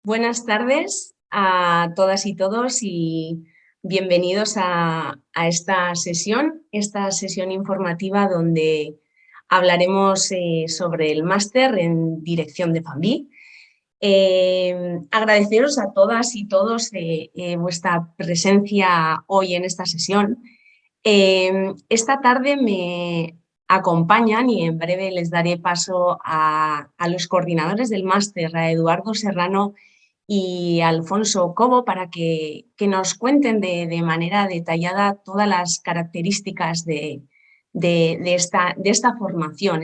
Buenas tardes a todas y todos y bienvenidos a esta sesión informativa donde hablaremos sobre el máster en dirección de FAMBI. Agradeceros a todas y todos vuestra presencia hoy en esta sesión. Esta tarde me acompañan y en breve les daré paso a los coordinadores del máster, a Eduardo Serrano y Alfonso Cobo, para que nos cuenten de manera detallada todas las características de esta formación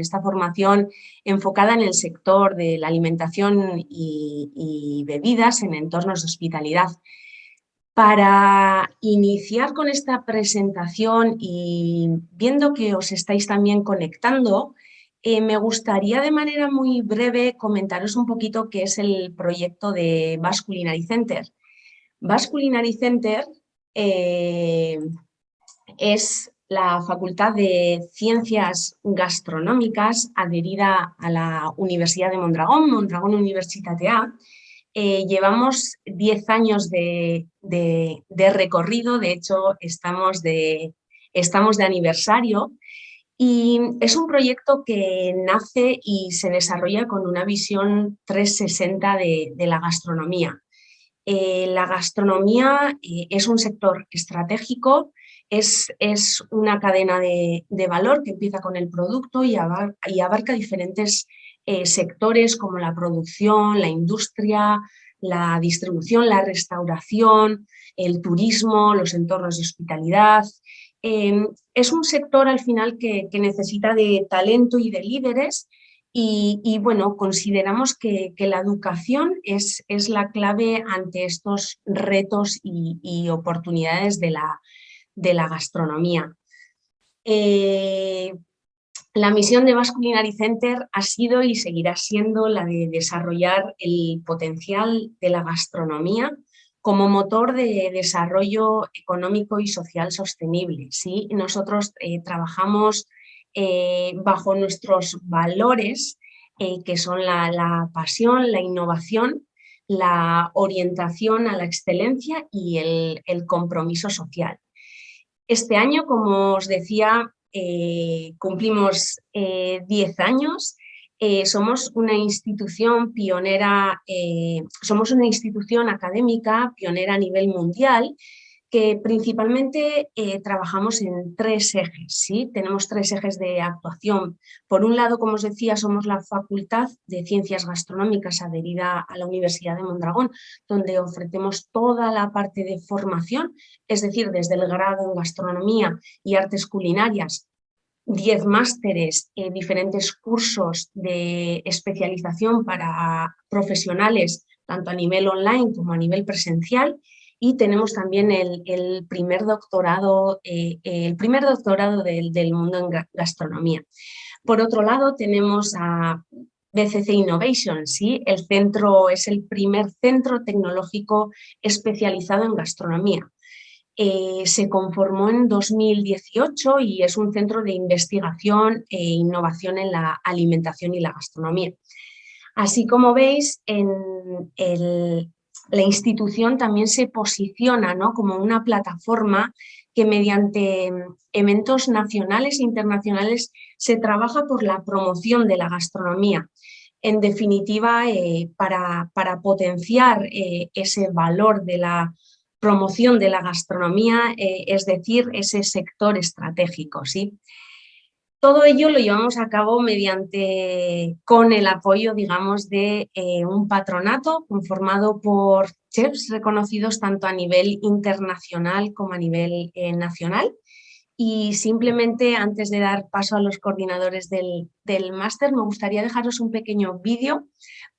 enfocada en el sector de la alimentación y bebidas en entornos de hospitalidad. Para iniciar con esta presentación y viendo que os estáis también conectando, me gustaría de manera muy breve comentaros un poquito qué es el proyecto de Basque Culinary Center. Basque Culinary Center es la Facultad de Ciencias Gastronómicas adherida a la Universidad de Mondragón Universitatea. Llevamos 10 años de recorrido, de hecho estamos de aniversario. Y es un proyecto que nace y se desarrolla con una visión 360 de la gastronomía. La gastronomía es un sector estratégico, es una cadena de valor que empieza con el producto y abarca diferentes sectores como la producción, la industria, la distribución, la restauración, el turismo, los entornos de hospitalidad. Es un sector al final que necesita de talento y de líderes y bueno, consideramos que la educación es la clave ante estos retos y oportunidades de la gastronomía. La misión de Basque Culinary Center ha sido y seguirá siendo la de desarrollar el potencial de la gastronomía como motor de desarrollo económico y social sostenible. ¿Sí? Nosotros trabajamos bajo nuestros valores, que son la pasión, la innovación, la orientación a la excelencia y el compromiso social. Este año, como os decía, cumplimos 10 años. Somos una institución pionera, somos una institución académica pionera a nivel mundial que principalmente trabajamos en 3 ejes, ¿sí? Tenemos 3 ejes de actuación. Por un lado, como os decía, somos la Facultad de Ciencias Gastronómicas adherida a la Universidad de Mondragón, donde ofrecemos toda la parte de formación, es decir, desde el grado en Gastronomía y Artes Culinarias, 10 másteres, diferentes cursos de especialización para profesionales, tanto a nivel online como a nivel presencial, y tenemos también el primer doctorado del mundo en gastronomía. Por otro lado, tenemos a BCC Innovation, ¿sí? El centro es el primer centro tecnológico especializado en gastronomía. Se conformó en 2018 y es un centro de investigación e innovación en la alimentación y la gastronomía. Así como veis, la institución también se posiciona, ¿no?, como una plataforma que mediante eventos nacionales e internacionales se trabaja por la promoción de la gastronomía. En definitiva, para potenciar ese valor de la promoción de la gastronomía, es decir, ese sector estratégico, ¿sí? Todo ello lo llevamos a cabo con el apoyo, digamos, de un patronato conformado por chefs reconocidos tanto a nivel internacional como a nivel nacional. Y simplemente, antes de dar paso a los coordinadores del máster, me gustaría dejaros un pequeño vídeo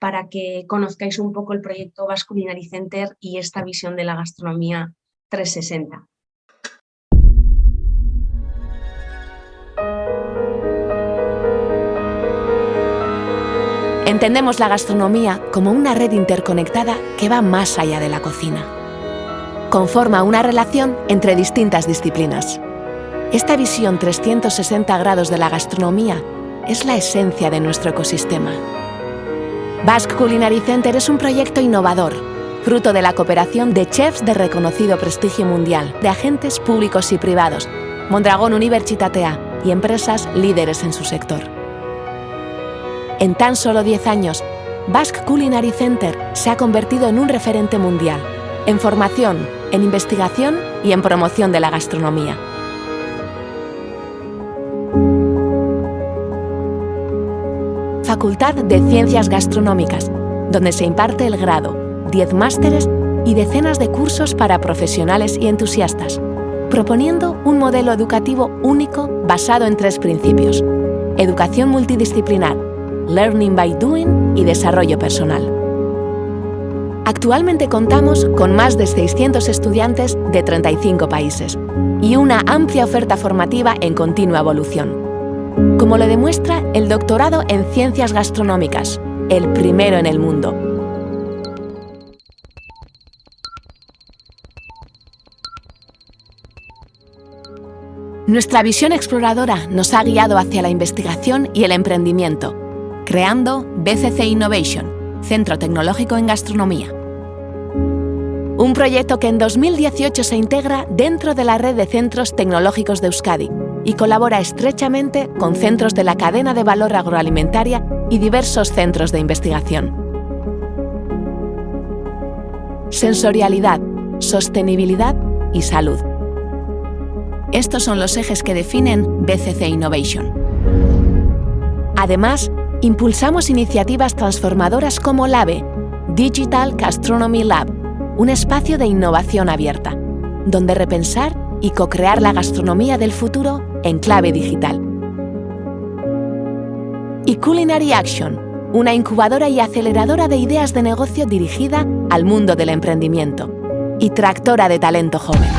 para que conozcáis un poco el proyecto Basque Culinary Center y esta visión de la gastronomía 360. Entendemos la gastronomía como una red interconectada que va más allá de la cocina. Conforma una relación entre distintas disciplinas. Esta visión 360 grados de la gastronomía es la esencia de nuestro ecosistema. Basque Culinary Center es un proyecto innovador, fruto de la cooperación de chefs de reconocido prestigio mundial, de agentes públicos y privados, Mondragón Unibertsitatea y empresas líderes en su sector. En tan solo 10 años, Basque Culinary Center se ha convertido en un referente mundial, en formación, en investigación y en promoción de la gastronomía. Facultad de Ciencias Gastronómicas, donde se imparte el grado, 10 másteres y decenas de cursos para profesionales y entusiastas, proponiendo un modelo educativo único basado en 3 principios: educación multidisciplinar, learning by doing y desarrollo personal. Actualmente contamos con más de 600 estudiantes de 35 países y una amplia oferta formativa en continua evolución, como lo demuestra el doctorado en Ciencias Gastronómicas, el primero en el mundo. Nuestra visión exploradora nos ha guiado hacia la investigación y el emprendimiento, creando BCC Innovation, Centro Tecnológico en Gastronomía. Un proyecto que en 2018 se integra dentro de la red de centros tecnológicos de Euskadi y colabora estrechamente con centros de la cadena de valor agroalimentaria y diversos centros de investigación. Sensorialidad, sostenibilidad y salud. Estos son los ejes que definen BCC Innovation. Además, impulsamos iniciativas transformadoras como LABE, Digital Gastronomy Lab, un espacio de innovación abierta, donde repensar y co-crear la gastronomía del futuro en clave digital. Y Culinary Action, una incubadora y aceleradora de ideas de negocio dirigida al mundo del emprendimiento y tractora de talento joven.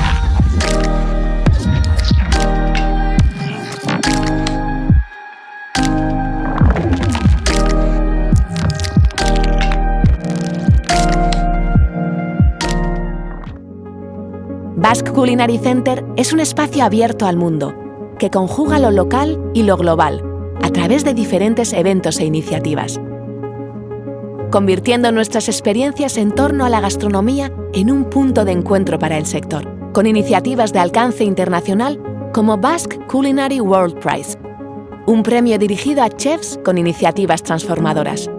Basque Culinary Center es un espacio abierto al mundo, que conjuga lo local y lo global, a través de diferentes eventos e iniciativas, convirtiendo nuestras experiencias en torno a la gastronomía en un punto de encuentro para el sector, con iniciativas de alcance internacional como Basque Culinary World Prize, un premio dirigido a chefs con iniciativas transformadoras.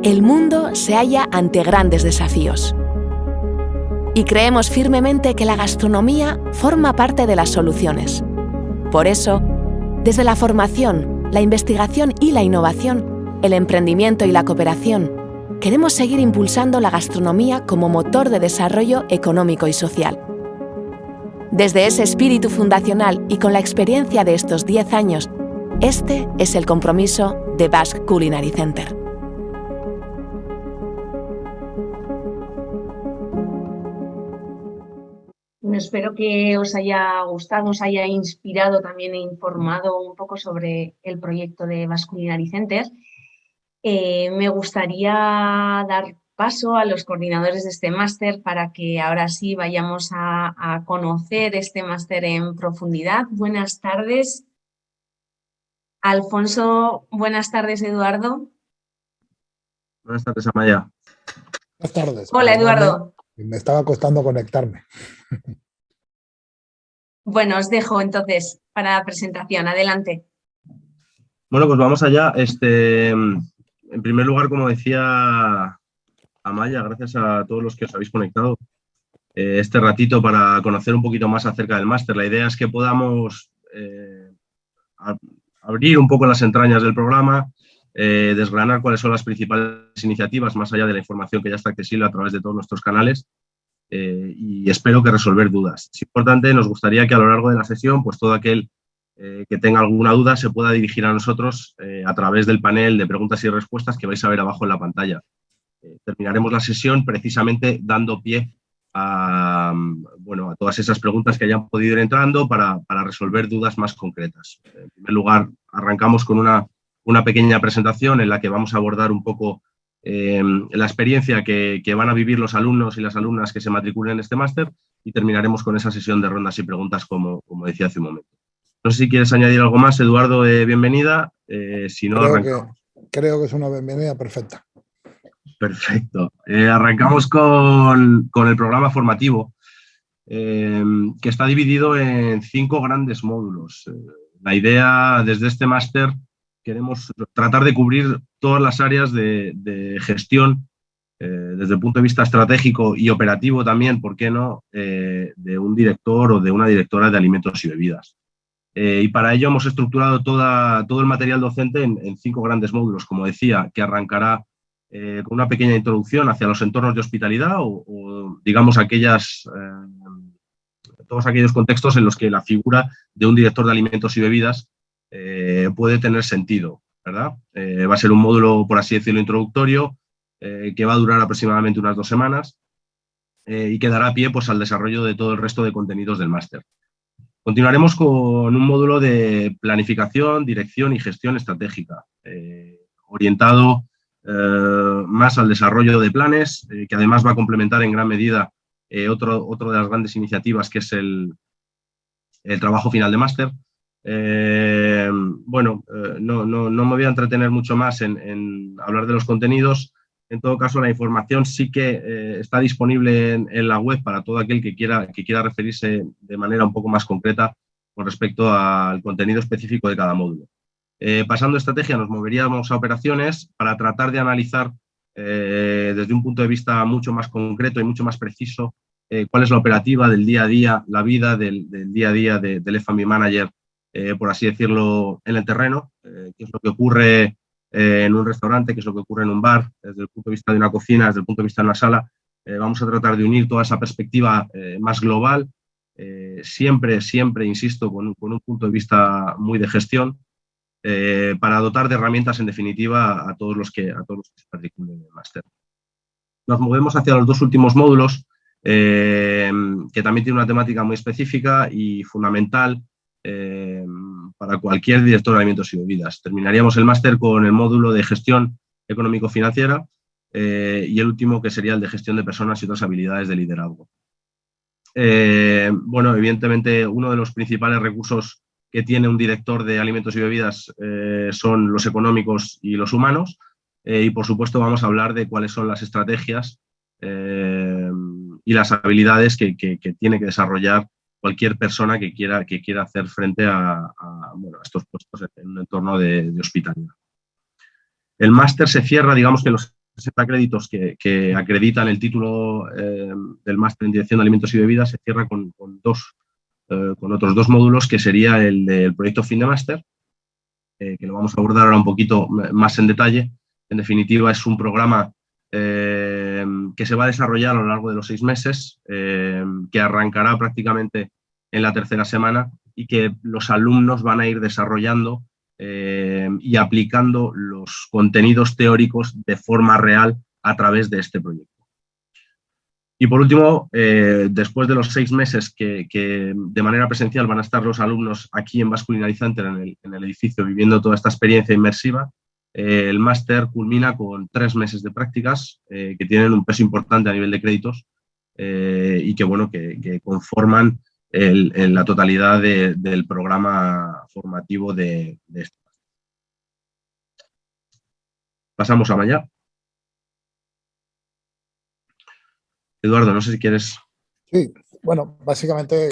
El mundo se halla ante grandes desafíos. Y creemos firmemente que la gastronomía forma parte de las soluciones. Por eso, desde la formación, la investigación y la innovación, el emprendimiento y la cooperación, queremos seguir impulsando la gastronomía como motor de desarrollo económico y social. Desde ese espíritu fundacional y con la experiencia de estos 10 años, este es el compromiso de Basque Culinary Center. Espero que os haya gustado, os haya inspirado también e informado un poco sobre el proyecto de Basque Culinary Center. Me gustaría dar paso a los coordinadores de este máster para que ahora sí vayamos a conocer este máster en profundidad. Buenas tardes, Alfonso. Buenas tardes, Eduardo. Buenas tardes, Amaya. Buenas tardes. Hola, Eduardo. Me estaba costando conectarme. Bueno, os dejo entonces para la presentación. Adelante. Bueno, pues vamos allá. En primer lugar, como decía Amaya, gracias a todos los que os habéis conectado este ratito para conocer un poquito más acerca del máster. La idea es que podamos abrir un poco las entrañas del programa, desgranar cuáles son las principales iniciativas, más allá de la información que ya está accesible a través de todos nuestros canales. Y espero que resolver dudas. Es importante, nos gustaría que a lo largo de la sesión, pues todo aquel que tenga alguna duda se pueda dirigir a nosotros a través del panel de preguntas y respuestas que vais a ver abajo en la pantalla. Terminaremos la sesión precisamente dando pie a todas esas preguntas que hayan podido ir entrando para resolver dudas más concretas. En primer lugar, arrancamos con una pequeña presentación en la que vamos a abordar un poco la experiencia que van a vivir los alumnos y las alumnas que se matriculen en este máster y terminaremos con esa sesión de rondas y preguntas como decía hace un momento. No sé si quieres añadir algo más, Eduardo, bienvenida, si no arrancamos. creo que es una bienvenida perfecta. Perfecto. Arrancamos con el programa formativo, que está dividido en 5 grandes módulos. La idea desde este máster, queremos tratar de cubrir todas las áreas de gestión, desde el punto de vista estratégico y operativo también, ¿por qué no?, de un director o de una directora de alimentos y bebidas. Y para ello hemos estructurado todo el material docente en 5 grandes módulos, como decía, que arrancará con una pequeña introducción hacia los entornos de hospitalidad o digamos, todos aquellos contextos en los que la figura de un director de alimentos y bebidas puede tener sentido, ¿verdad? Va a ser un módulo, por así decirlo, introductorio, que va a durar aproximadamente unas 2 semanas y que dará pie, pues, al desarrollo de todo el resto de contenidos del máster. Continuaremos con un módulo de planificación, dirección y gestión estratégica, orientado más al desarrollo de planes, que además va a complementar en gran medida otro de las grandes iniciativas, que es el trabajo final de máster. No me voy a entretener mucho más en hablar de los contenidos. En todo caso, la información sí que está disponible en la web para todo aquel que quiera referirse de manera un poco más concreta con respecto al contenido específico de cada módulo. Pasando a estrategia, nos moveríamos a operaciones para tratar de analizar desde un punto de vista mucho más concreto y mucho más preciso cuál es la operativa del día a día, la vida del día a día del F&B Manager, por así decirlo, en el terreno, qué es lo que ocurre en un restaurante, qué es lo que ocurre en un bar, desde el punto de vista de una cocina, desde el punto de vista de una sala. Vamos a tratar de unir toda esa perspectiva más global, siempre, insisto, con un punto de vista muy de gestión, para dotar de herramientas, en definitiva, a todos los que se matriculen en el máster. Nos movemos hacia los 2 últimos módulos, que también tiene una temática muy específica y fundamental para cualquier director de alimentos y bebidas. Terminaríamos el máster con el módulo de gestión económico-financiera y el último, que sería el de gestión de personas y otras habilidades de liderazgo. Evidentemente, uno de los principales recursos que tiene un director de alimentos y bebidas son los económicos y los humanos, y por supuesto vamos a hablar de cuáles son las estrategias y las habilidades que tiene que desarrollar cualquier persona que quiera hacer frente a estos puestos en un entorno de hospitalidad. El máster se cierra, digamos que los 60 créditos que acreditan el título del máster en dirección de alimentos y bebidas se cierra con otros 2 módulos, que sería el del proyecto fin de máster, que lo vamos a abordar ahora un poquito más en detalle. En definitiva, es un programa que se va a desarrollar a lo largo de los 6 meses, que arrancará prácticamente en la 3ª semana y que los alumnos van a ir desarrollando y aplicando los contenidos teóricos de forma real a través de este proyecto. Y por último, después de los 6 meses que de manera presencial van a estar los alumnos aquí en Basque Culinary Center, en el edificio, viviendo toda esta experiencia inmersiva, el máster culmina con 3 meses de prácticas que tienen un peso importante a nivel de créditos y que conforman la totalidad del programa formativo de este. Pasamos a Maya. Eduardo, no sé si quieres... Sí, bueno, básicamente,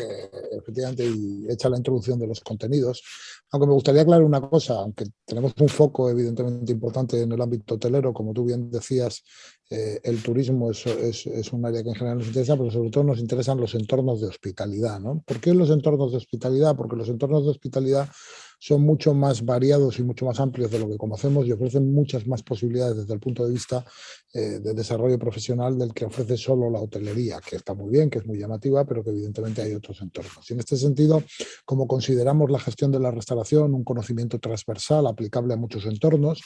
efectivamente, y hecha la introducción de los contenidos, aunque me gustaría aclarar una cosa, aunque tenemos un foco evidentemente importante en el ámbito hotelero, como tú bien decías, el turismo es un área que en general nos interesa, pero sobre todo nos interesan los entornos de hospitalidad, ¿no? ¿Por qué los entornos de hospitalidad? Porque los entornos de hospitalidad son mucho más variados y mucho más amplios de lo que conocemos y ofrecen muchas más posibilidades desde el punto de vista de desarrollo profesional del que ofrece solo la hotelería, que está muy bien, que es muy llamativa, pero que evidentemente hay otros entornos. Y en este sentido, como consideramos la gestión de la restauración un conocimiento transversal aplicable a muchos entornos,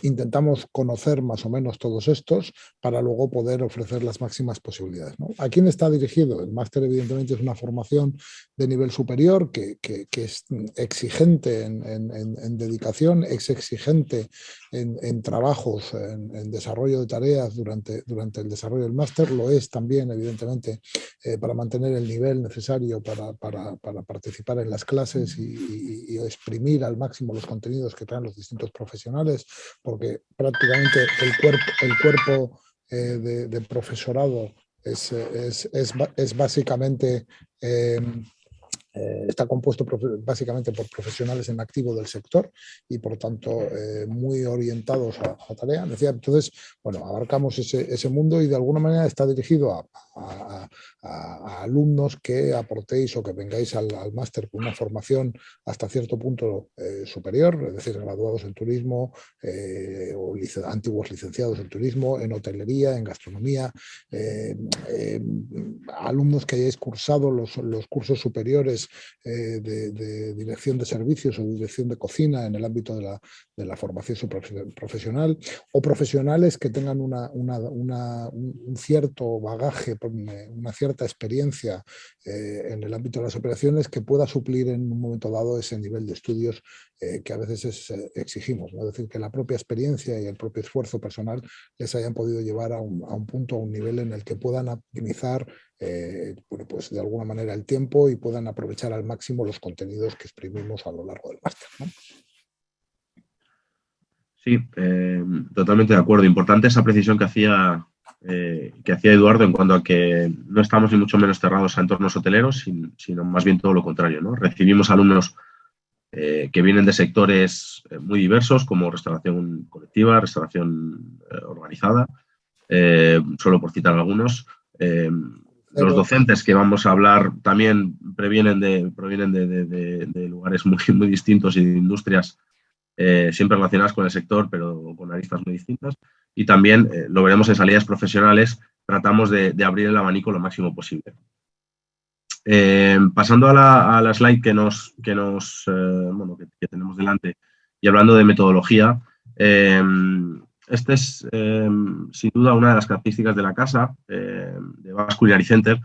intentamos conocer más o menos todos estos para luego poder ofrecer las máximas posibilidades, ¿no? ¿A quién está dirigido? El máster evidentemente es una formación de nivel superior que es exigente exigente en dedicación, es exigente en trabajos, en desarrollo de tareas durante el desarrollo del máster, lo es también, evidentemente, para mantener el nivel necesario para participar en las clases y exprimir al máximo los contenidos que traen los distintos profesionales, porque prácticamente el cuerpo de profesorado es básicamente... está compuesto básicamente por profesionales en activo del sector y, por tanto, muy orientados a tarea. Entonces, bueno, abarcamos ese mundo y, de alguna manera, está dirigido a alumnos que aportéis o que vengáis al máster con una formación hasta cierto punto superior, es decir, graduados en turismo o antiguos licenciados en turismo, en hotelería, en gastronomía, alumnos que hayáis cursado los cursos superiores de dirección de servicios o dirección de cocina en el ámbito de la formación profesional, o profesionales que tengan un cierto bagaje, una cierta experiencia en el ámbito de las operaciones que pueda suplir en un momento dado ese nivel de estudios que a veces exigimos, ¿no? Es decir, que la propia experiencia y el propio esfuerzo personal les hayan podido llevar a un punto, a un nivel en el que puedan optimizar pues de alguna manera el tiempo y puedan aprovechar al máximo los contenidos que exprimimos a lo largo del máster, ¿no? Sí, totalmente de acuerdo. Importante esa precisión que hacía Eduardo en cuanto a que no estamos ni mucho menos cerrados a entornos hoteleros, sino más bien todo lo contrario, ¿no? Recibimos alumnos que vienen de sectores muy diversos, como restauración colectiva, restauración organizada, solo por citar algunos. Los docentes que vamos a hablar también provienen de lugares muy distintos y de industrias siempre relacionadas con el sector, pero con aristas muy distintas. Y también, lo veremos en salidas profesionales, tratamos de abrir el abanico lo máximo posible. Pasando a la slide que tenemos delante y hablando de metodología, esta es sin duda una de las características de la casa, de Basque Culinary Center,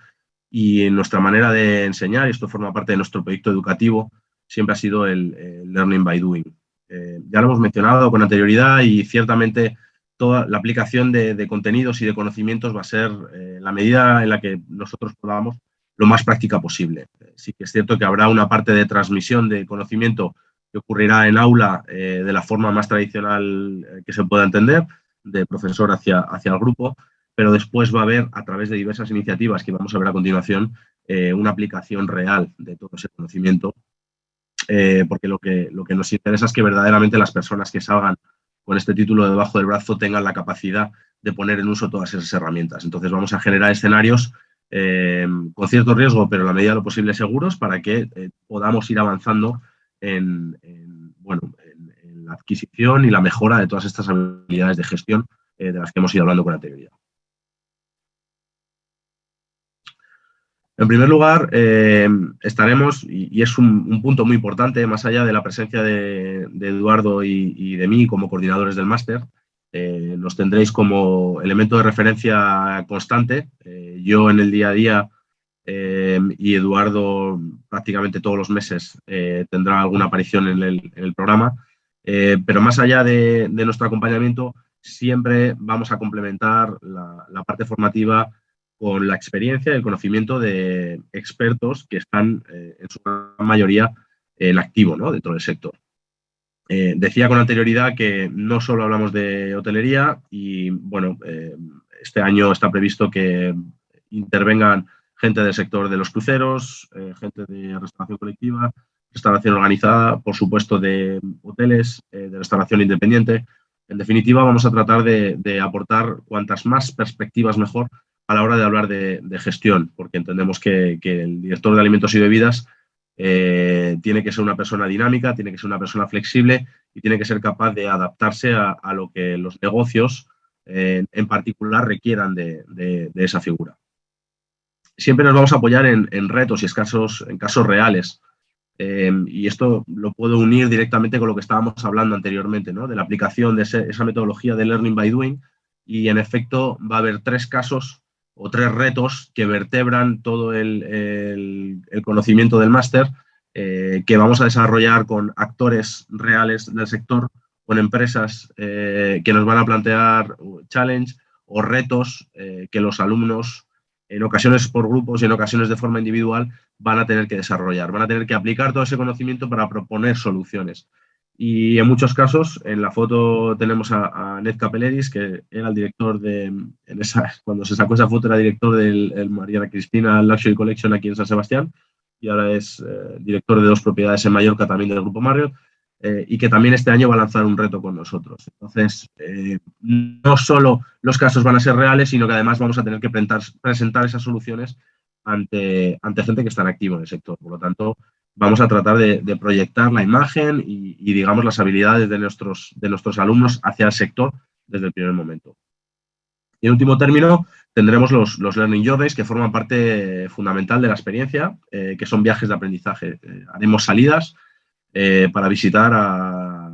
y en nuestra manera de enseñar, y esto forma parte de nuestro proyecto educativo, siempre ha sido el learning by doing. Ya lo hemos mencionado con anterioridad y ciertamente toda la aplicación de contenidos y de conocimientos va a ser, en la medida en la que nosotros podamos, lo más práctica posible. Sí que es cierto que habrá una parte de transmisión de conocimiento que ocurrirá en aula de la forma más tradicional que se pueda entender, de profesor hacia el grupo, pero después va a haber, a través de diversas iniciativas que vamos a ver a continuación, una aplicación real de todo ese conocimiento, porque lo que nos interesa es que verdaderamente las personas que salgan con este título debajo del brazo tengan la capacidad de poner en uso todas esas herramientas. Entonces vamos a generar escenarios con cierto riesgo, pero en la medida de lo posible seguros, para que podamos ir avanzando en la adquisición y la mejora de todas estas habilidades de gestión de las que hemos ido hablando con anterioridad. En primer lugar, estaremos, y es un punto muy importante, más allá de la presencia de Eduardo y de mí como coordinadores del máster, nos tendréis como elemento de referencia constante. Yo en el día a día y Eduardo prácticamente todos los meses tendrá alguna aparición en el programa, pero más allá de nuestro acompañamiento, siempre vamos a complementar la parte formativa con la experiencia y el conocimiento de expertos que están en su gran mayoría en activo, ¿no?, dentro del sector. Decía con anterioridad que no solo hablamos de hotelería y, bueno, este año está previsto que intervengan gente del sector de los cruceros, gente de restauración colectiva, restauración organizada, por supuesto de hoteles, de restauración independiente. En definitiva, vamos a tratar de aportar cuantas más perspectivas mejor a la hora de hablar de gestión, porque entendemos que el director de alimentos y bebidas tiene que ser una persona dinámica, tiene que ser una persona flexible y tiene que ser capaz de adaptarse a lo que los negocios en particular requieran de esa figura. Siempre nos vamos a apoyar en retos y en casos reales. Y esto lo puedo unir directamente con lo que estábamos hablando anteriormente, ¿no?, de la aplicación de esa metodología de Learning by Doing, y en efecto va a haber 3 casos o 3 retos que vertebran todo el conocimiento del máster que vamos a desarrollar con actores reales del sector, con empresas que nos van a plantear challenge o retos que los alumnos, en ocasiones por grupos y en ocasiones de forma individual, van a tener que desarrollar, van a tener que aplicar todo ese conocimiento para proponer soluciones. Y en muchos casos, en la foto tenemos a Ned Capelleris, que era el director cuando se sacó esa foto era director del Mariana Cristina Luxury Collection aquí en San Sebastián, y ahora es director de 2 propiedades en Mallorca, también del Grupo Marriott, y que también este año va a lanzar un reto con nosotros. Entonces, no solo los casos van a ser reales, sino que además vamos a tener que presentar esas soluciones ante gente que está en activo en el sector. Por lo tanto, vamos a tratar de proyectar la imagen y, digamos, las habilidades de nuestros alumnos hacia el sector desde el primer momento. Y en último término, tendremos los Learning Journeys, que forman parte fundamental de la experiencia, que son viajes de aprendizaje. Haremos salidas para visitar a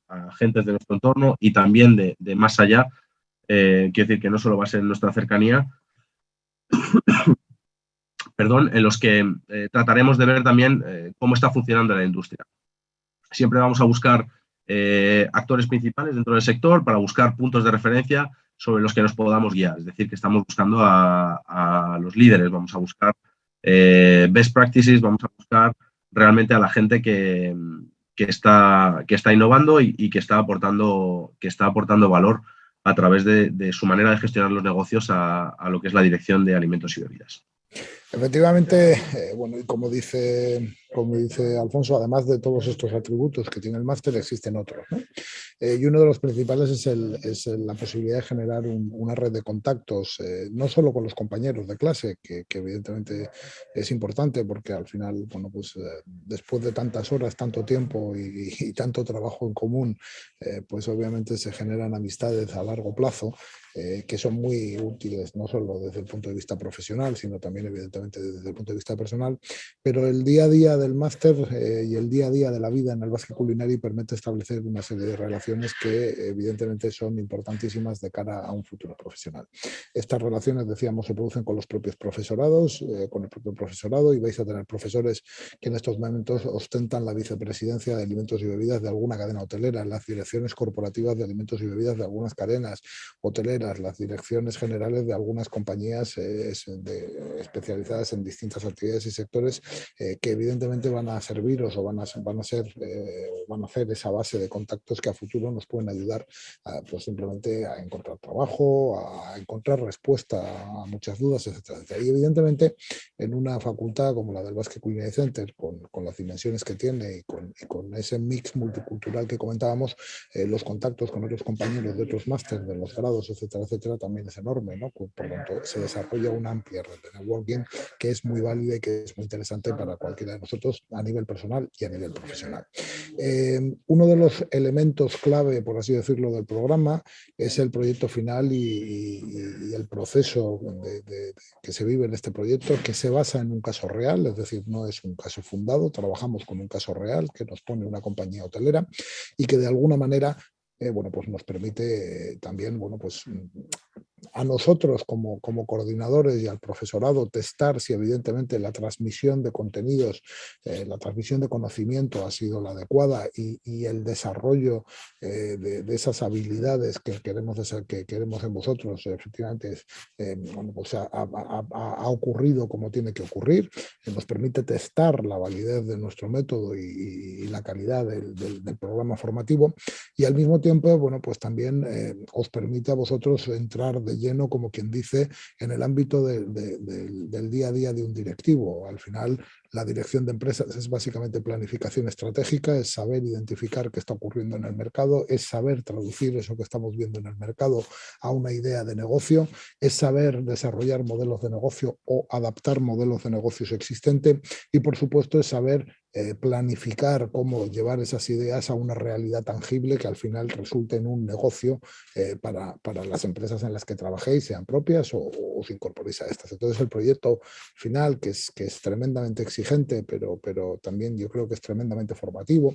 agentes de nuestro entorno y también de más allá. Quiero decir que no solo va a ser en nuestra cercanía, en los que trataremos de ver también cómo está funcionando la industria. Siempre vamos a buscar actores principales dentro del sector para buscar puntos de referencia sobre los que nos podamos guiar. Es decir, que estamos buscando a los líderes, vamos a buscar best practices, vamos a buscar realmente a la gente que está innovando y que está aportando valor a través de su manera de gestionar los negocios a lo que es la dirección de alimentos y bebidas. Efectivamente, bueno, y como dice Alfonso, además de todos estos atributos que tiene el máster, existen otros, ¿no? Y uno de los principales es la posibilidad de generar una red de contactos, no solo con los compañeros de clase, que evidentemente es importante porque al final, bueno, pues después de tantas horas, tanto tiempo y tanto trabajo en común, pues obviamente se generan amistades a largo plazo, que son muy útiles, no solo desde el punto de vista profesional, sino también evidentemente desde el punto de vista personal, pero el día a día del máster y el día a día de la vida en el Basque Culinary permite establecer una serie de relaciones que evidentemente son importantísimas de cara a un futuro profesional. Estas relaciones, decíamos, se producen con los propios profesorados, con el propio profesorado, y vais a tener profesores que en estos momentos ostentan la vicepresidencia de alimentos y bebidas de alguna cadena hotelera, las direcciones corporativas de alimentos y bebidas de algunas cadenas hoteleras, las direcciones generales de algunas compañías especializadas en distintas actividades y sectores que evidentemente van a serviros o van a hacer esa base de contactos que a futuro nos pueden ayudar pues simplemente a encontrar trabajo, a encontrar respuesta a muchas dudas, etcétera, etcétera. Y evidentemente en una facultad como la del Basque Culinary Center, con las dimensiones que tiene y con ese mix multicultural que comentábamos, los contactos con otros compañeros de otros másteres, de los grados, etcétera, también es enorme, ¿no? Por lo tanto, se desarrolla una amplia red de networking que es muy válida y que es muy interesante para cualquiera de nosotros a nivel personal y a nivel profesional. Uno de los elementos clave, por así decirlo, del programa es el proyecto final y el proceso que se vive en este proyecto, que se basa en un caso real, es decir, no es un caso fundado, trabajamos con un caso real que nos pone una compañía hotelera y que de alguna manera bueno, pues nos permite también, bueno, pues a nosotros como coordinadores y al profesorado testar si evidentemente la transmisión de contenidos, la transmisión de conocimiento ha sido la adecuada y el desarrollo de esas habilidades que queremos en vosotros efectivamente bueno, pues ha ocurrido como tiene que ocurrir, nos permite testar la validez de nuestro método y la calidad del programa formativo, y al mismo tiempo, bueno, pues también os permite a vosotros entrar de lleno, como quien dice, en el ámbito del día a día de un directivo. Al final, la dirección de empresas es básicamente planificación estratégica, es saber identificar qué está ocurriendo en el mercado, es saber traducir eso que estamos viendo en el mercado a una idea de negocio, es saber desarrollar modelos de negocio o adaptar modelos de negocios existentes, y por supuesto es saber planificar cómo llevar esas ideas a una realidad tangible que al final resulte en un negocio para las empresas en las que trabajéis, sean propias o os incorporéis a estas. Entonces el proyecto final, que es tremendamente exigente, pero también yo creo que es tremendamente formativo,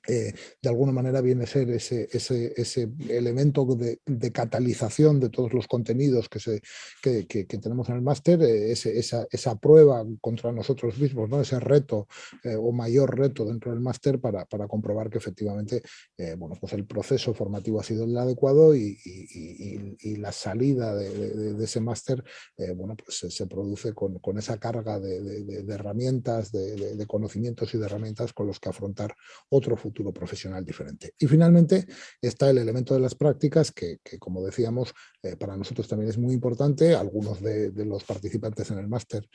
de alguna manera viene a ser ese elemento de catalización de todos los contenidos que tenemos en el máster, esa prueba contra nosotros mismos, ¿no? Ese reto o mayor reto dentro del máster para comprobar que efectivamente bueno, pues el proceso formativo ha sido el adecuado y la salida de ese máster bueno, pues se produce con esa carga de herramientas, de conocimientos y de herramientas con los que afrontar otro futuro profesional diferente. Y finalmente está el elemento de las prácticas que como decíamos, para nosotros también es muy importante. Algunos de los participantes en el máster,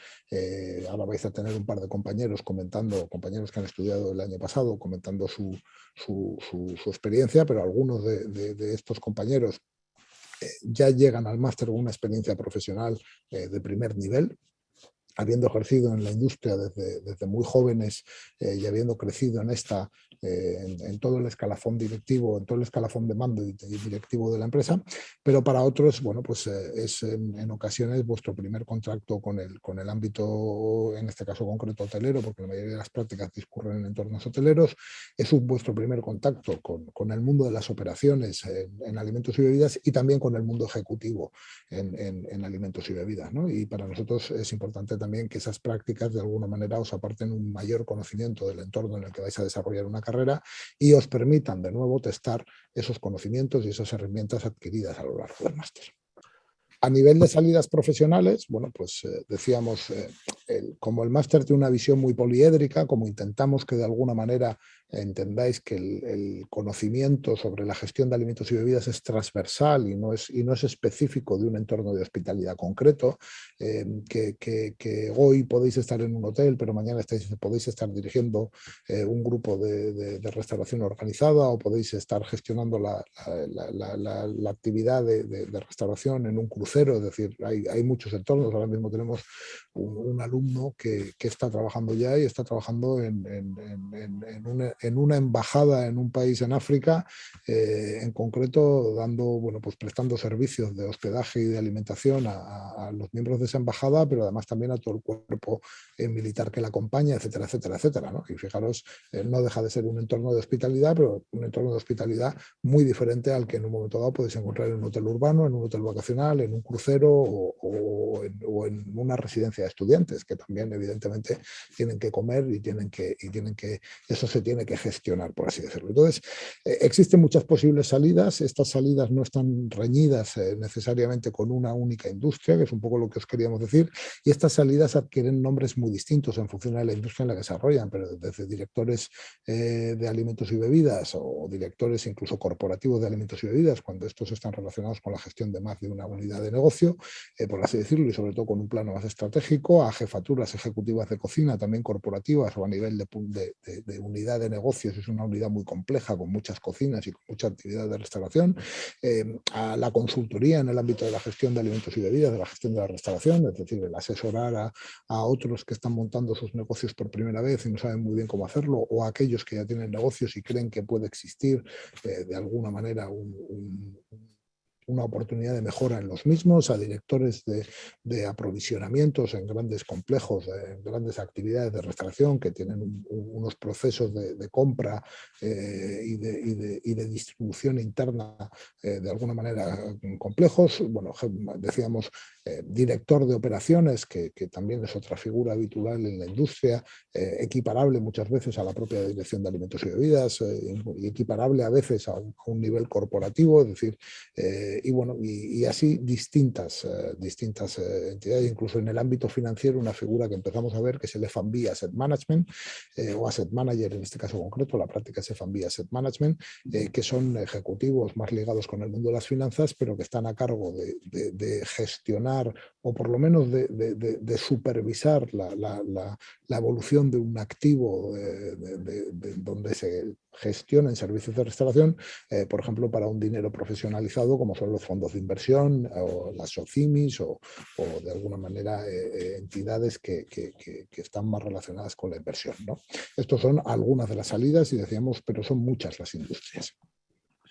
ahora vais a tener un par de compañeros que han estudiado el año pasado, comentando su experiencia, pero algunos de estos compañeros ya llegan al máster con una experiencia profesional de primer nivel, habiendo ejercido en la industria desde muy jóvenes y habiendo crecido en todo el escalafón directivo, en todo el escalafón de mando y directivo de la empresa, pero para otros, bueno, pues es en ocasiones vuestro primer contacto con el ámbito, en este caso concreto hotelero, porque la mayoría de las prácticas discurren en entornos hoteleros, es vuestro primer contacto con el mundo de las operaciones en alimentos y bebidas y también con el mundo ejecutivo en alimentos y bebidas, ¿no? Y para nosotros es importante también que esas prácticas de alguna manera os aporten un mayor conocimiento del entorno en el que vais a desarrollar una carrera y os permitan de nuevo testar esos conocimientos y esas herramientas adquiridas a lo largo del máster. A nivel de salidas profesionales, bueno, pues decíamos, como el máster tiene una visión muy poliédrica, como intentamos que de alguna manera entendáis que el conocimiento sobre la gestión de alimentos y bebidas es transversal y no es específico de un entorno de hospitalidad concreto, que hoy podéis estar en un hotel, pero mañana podéis estar dirigiendo un grupo de restauración organizada o podéis estar gestionando la actividad de restauración en un crucero. Es decir, hay muchos entornos. Ahora mismo tenemos un alumno que está trabajando ya y está trabajando en una embajada en un país en África, en concreto pues prestando servicios de hospedaje y de alimentación a los miembros de esa embajada, pero además también a todo el cuerpo militar que la acompaña, etcétera, etcétera, etcétera, ¿no? Y fijaros, no deja de ser un entorno de hospitalidad, pero un entorno de hospitalidad muy diferente al que en un momento dado podéis encontrar en un hotel urbano, en un hotel vacacional, en un crucero o en una residencia de estudiantes, que también evidentemente tienen que comer y eso se tiene que gestionar, por así decirlo. Entonces, existen muchas posibles salidas. Estas salidas no están reñidas necesariamente con una única industria, que es un poco lo que os queríamos decir, y estas salidas adquieren nombres muy distintos en función de la industria en la que se desarrollan, pero desde directores de alimentos y bebidas o directores incluso corporativos de alimentos y bebidas, cuando estos están relacionados con la gestión de más de una unidad de negocio, por así decirlo, y sobre todo con un plano más estratégico, a jefaturas ejecutivas de cocina, también corporativas o a nivel de unidad de negocios. Es una unidad muy compleja, con muchas cocinas y con mucha actividad de restauración, a la consultoría en el ámbito de la gestión de alimentos y bebidas, de la gestión de la restauración, es decir, el asesorar a otros que están montando sus negocios por primera vez y no saben muy bien cómo hacerlo, o a aquellos que ya tienen negocios y creen que puede existir de alguna manera una oportunidad de mejora en los mismos, a directores de aprovisionamientos en grandes complejos, en grandes actividades de restauración que tienen unos procesos de compra y de distribución interna de alguna manera complejos. Bueno, decíamos director de operaciones, que también es otra figura habitual en la industria, equiparable muchas veces a la propia dirección de alimentos y bebidas, y equiparable a veces a un nivel corporativo, es decir, y así distintas entidades, incluso en el ámbito financiero, una figura que empezamos a ver que es el F&B Asset Management o Asset Manager en este caso concreto, la práctica es F&B Asset Management, que son ejecutivos más ligados con el mundo de las finanzas, pero que están a cargo de gestionar o por lo menos de supervisar la evolución de un activo donde se gestionen servicios de restauración, por ejemplo, para un dinero profesionalizado como son los fondos de inversión o las SOCIMIs o de alguna manera entidades que están más relacionadas con la inversión, ¿no? Estos son algunas de las salidas y decíamos, pero son muchas las industrias.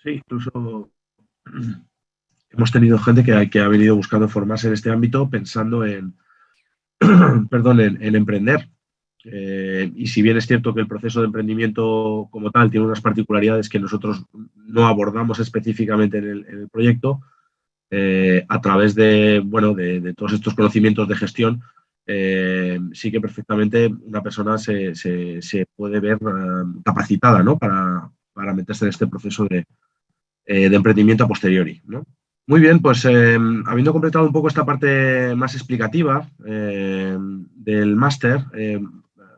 Sí, incluso hemos tenido gente que ha venido buscando formarse en este ámbito pensando en emprender. Y si bien es cierto que el proceso de emprendimiento como tal tiene unas particularidades que nosotros no abordamos específicamente en el proyecto, a través de, bueno, de todos estos conocimientos de gestión, sí que perfectamente una persona se puede ver capacitada, ¿no? para meterse en este proceso de emprendimiento a posteriori, ¿no? Muy bien, pues habiendo completado un poco esta parte más explicativa del máster,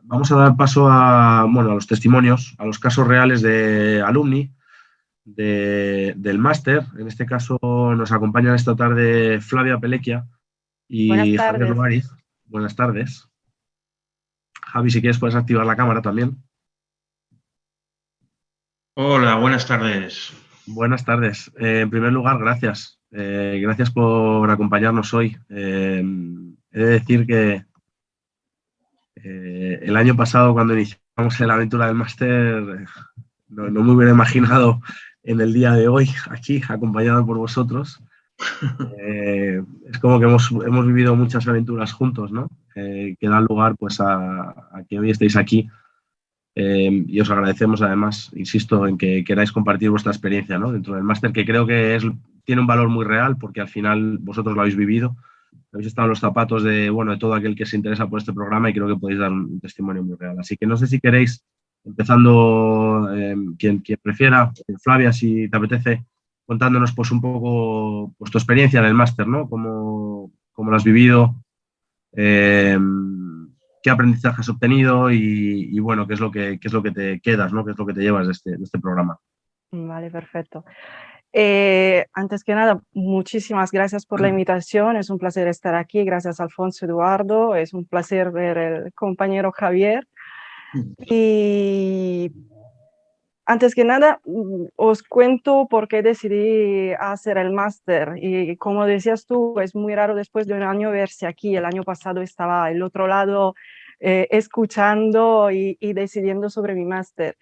vamos a dar paso a, bueno, a los testimonios, a los casos reales de alumni del máster. En este caso nos acompañan esta tarde Flavia Pelequia Buenas y Javier tardes. Loariz. Buenas tardes. Javi, si quieres puedes activar la cámara también. Hola, buenas tardes. Buenas tardes. En primer lugar, gracias. Gracias por acompañarnos hoy. He de decir que el año pasado, cuando iniciamos la aventura del máster, no me hubiera imaginado en el día de hoy aquí, acompañado por vosotros. Es como que hemos vivido muchas aventuras juntos, ¿no? Que dan lugar pues, a que hoy estéis aquí. Y os agradecemos además, insisto, en que queráis compartir vuestra experiencia, ¿no? Dentro del máster, que creo que tiene un valor muy real porque al final vosotros lo habéis vivido, habéis estado en los zapatos de todo aquel que se interesa por este programa y creo que podéis dar un testimonio muy real. Así que no sé si queréis, empezando quien prefiera, Flavia, si te apetece, contándonos pues un poco pues, tu experiencia en el máster, ¿no? Cómo lo has vivido, qué aprendizaje has obtenido y bueno, qué es lo que te quedas, ¿no? Qué es lo que te llevas de este programa. Vale, perfecto. Antes que nada, muchísimas gracias por la invitación. Es un placer estar aquí. Gracias, Alfonso Eduardo. Es un placer ver el compañero Javier. Y antes que nada, os cuento por qué decidí hacer el máster. Y como decías tú, es muy raro después de un año verse aquí. El año pasado estaba al otro lado escuchando y decidiendo sobre mi máster.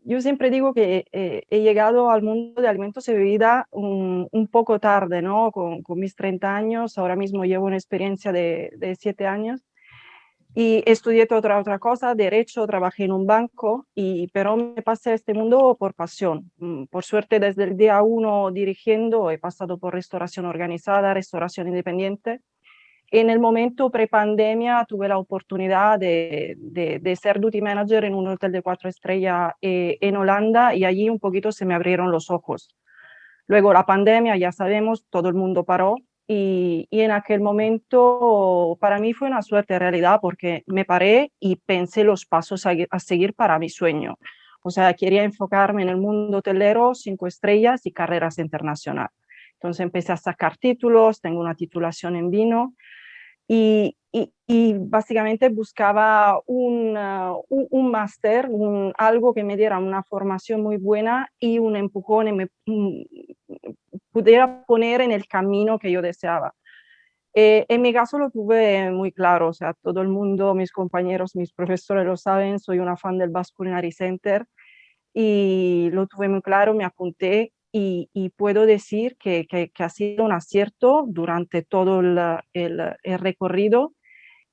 Yo siempre digo que he llegado al mundo de alimentos y bebida un poco tarde, ¿no? Con mis 30 años, ahora mismo llevo una experiencia de 7 años y estudié otra cosa, derecho, trabajé en un banco, pero me pasé a este mundo por pasión. Por suerte, desde el día 1 dirigiendo, he pasado por restauración organizada, restauración independiente. En el momento pre-pandemia tuve la oportunidad de ser duty manager en un hotel de 4 estrellas en Holanda y allí un poquito se me abrieron los ojos. Luego la pandemia, ya sabemos, todo el mundo paró y en aquel momento para mí fue una suerte en realidad porque me paré y pensé los pasos a seguir para mi sueño. O sea, quería enfocarme en el mundo hotelero, 5 estrellas y carreras internacionales. Entonces empecé a sacar títulos, tengo una titulación en vino. Y básicamente buscaba un máster, algo que me diera una formación muy buena y un empujón y me pudiera poner en el camino que yo deseaba. En mi caso lo tuve muy claro, o sea, todo el mundo, mis compañeros, mis profesores lo saben, soy una fan del Basque Culinary Center y lo tuve muy claro, me apunté y puedo decir que ha sido un acierto durante todo el recorrido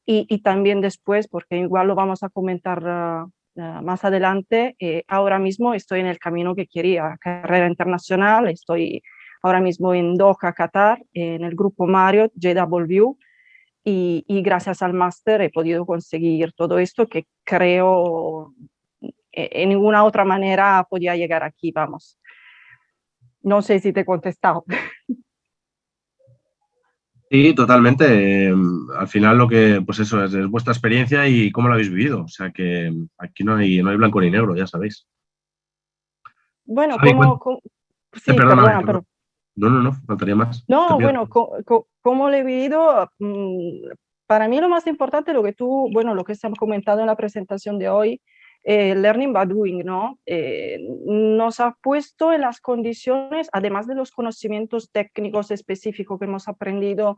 y también después, porque igual lo vamos a comentar más adelante, ahora mismo estoy en el camino que quería, carrera internacional, estoy ahora mismo en Doha, Qatar, en el grupo Marriott, JW, y gracias al máster he podido conseguir todo esto que creo en ninguna otra manera podía llegar aquí, vamos. No sé si te he contestado. Sí, totalmente. Al final lo que, pues eso, es vuestra experiencia y cómo lo habéis vivido. O sea que aquí no hay blanco ni negro, ya sabéis. Bueno, Javi, sí, perdóname, perdona, perdón. pero No, faltaría más. no, bueno, ¿cómo lo he vivido? Para mí lo más importante, lo que se ha comentado en la presentación de hoy, Learning by Doing, ¿no? Nos ha puesto en las condiciones, además de los conocimientos técnicos específicos que hemos aprendido,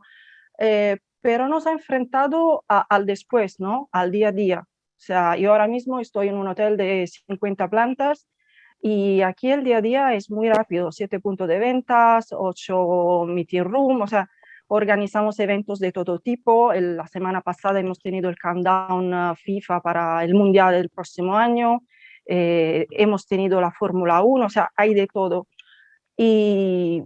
pero nos ha enfrentado al después, ¿no? Al día a día. O sea, yo ahora mismo estoy en un hotel de 50 plantas y aquí el día a día es muy rápido, 7 puntos de ventas, 8 meeting room, o sea, organizamos eventos de todo tipo. La semana pasada hemos tenido el countdown FIFA para el Mundial del próximo año, hemos tenido la Fórmula 1, o sea, hay de todo. Y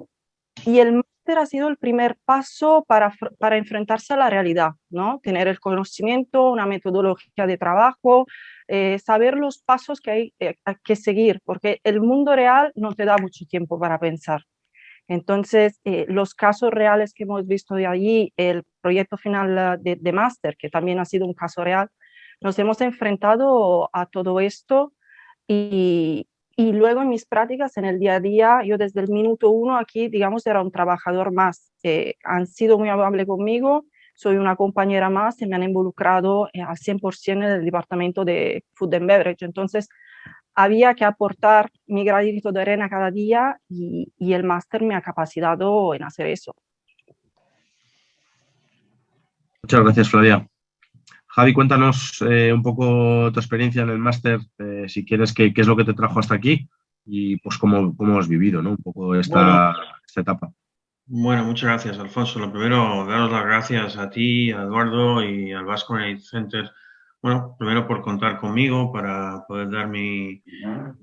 el máster ha sido el primer paso para enfrentarse a la realidad, ¿no? Tener el conocimiento, una metodología de trabajo, saber los pasos que hay que seguir, porque el mundo real no te da mucho tiempo para pensar. Entonces, los casos reales que hemos visto de allí, el proyecto final de máster, que también ha sido un caso real, nos hemos enfrentado a todo esto y luego en mis prácticas, en el día a día, yo desde el minuto 1 aquí, digamos, era un trabajador más. Han sido muy amables conmigo, soy una compañera más y me han involucrado al 100% en el departamento de Food and Beverage. Entonces, había que aportar mi granito de arena cada día y el máster me ha capacitado en hacer eso. Muchas gracias, Flavia. Javi, cuéntanos un poco tu experiencia en el máster, si quieres, qué es lo que te trajo hasta aquí y pues cómo has vivido, ¿no? Un poco esta etapa. Bueno, muchas gracias, Alfonso. Lo primero, daros las gracias a ti, a Eduardo y al Basque Culinary Center. Bueno, primero por contar conmigo para poder dar mi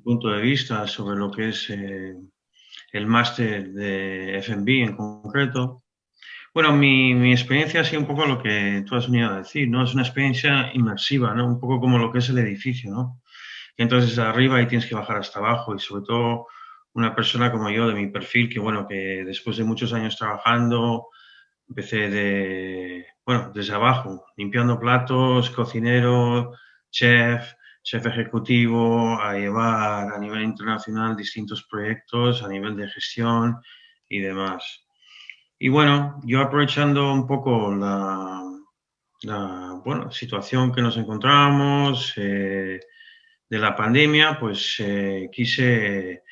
punto de vista sobre lo que es el máster de F&B en concreto. Bueno, mi experiencia ha sido un poco lo que tú has venido a decir, ¿no? Es una experiencia inmersiva, ¿no? Un poco como lo que es el edificio, ¿no? Que entonces arriba y tienes que bajar hasta abajo y sobre todo una persona como yo de mi perfil que, bueno, que después de muchos años trabajando, empecé desde abajo, limpiando platos, cocinero, chef ejecutivo, a llevar a nivel internacional distintos proyectos, a nivel de gestión y demás. Y bueno, yo aprovechando un poco la situación que nos encontramos de la pandemia, pues quise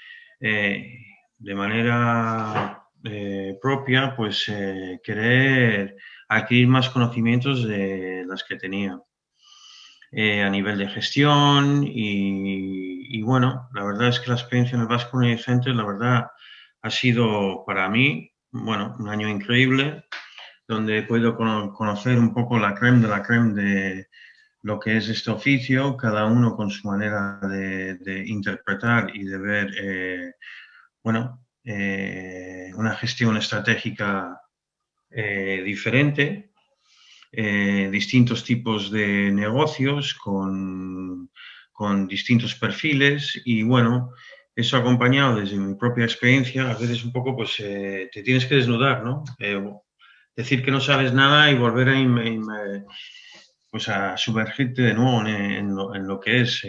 de manera propia pues querer adquirir más conocimientos de las que tenía a nivel de gestión y bueno, la verdad es que la experiencia en el Basque Culinary Center, la verdad, ha sido para mí, bueno, un año increíble, donde he podido conocer un poco la crème de lo que es este oficio, cada uno con su manera de interpretar y de ver, una gestión estratégica diferente, distintos tipos de negocios con distintos perfiles y bueno, eso acompañado desde mi propia experiencia, a veces un poco pues te tienes que desnudar, ¿no? Decir que no sabes nada y volver a sumergirte de nuevo en lo que es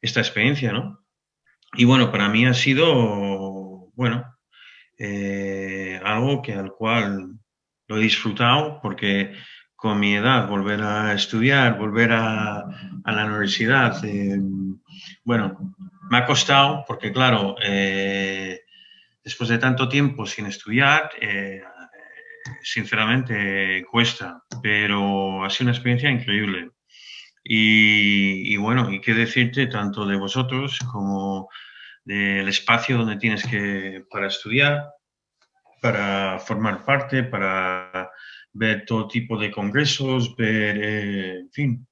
esta experiencia, ¿no? Y bueno, para mí ha sido, algo al cual lo he disfrutado porque con mi edad volver a estudiar, volver a la universidad, me ha costado porque claro, después de tanto tiempo sin estudiar, sinceramente cuesta, pero ha sido una experiencia increíble. Y bueno, y qué decirte tanto de vosotros como del espacio donde tienes para estudiar, para formar parte, para ver todo tipo de congresos, ver, en fin,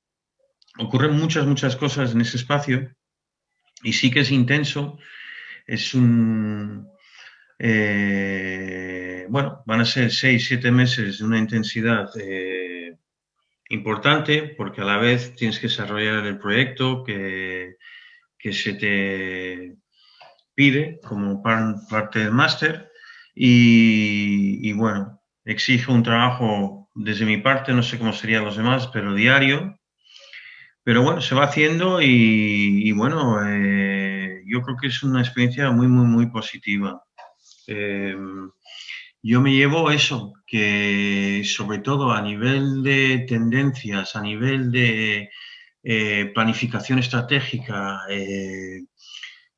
ocurren muchas cosas en ese espacio y sí que es intenso, es van a ser 6-7 meses de una intensidad importante porque a la vez tienes que desarrollar el proyecto que se te pide como parte del máster y bueno, exige un trabajo desde mi parte, no sé cómo serían los demás, pero diario. Pero bueno, se va haciendo y bueno, yo creo que es una experiencia muy positiva. Yo me llevo eso, que sobre todo a nivel de tendencias, a nivel de planificación estratégica,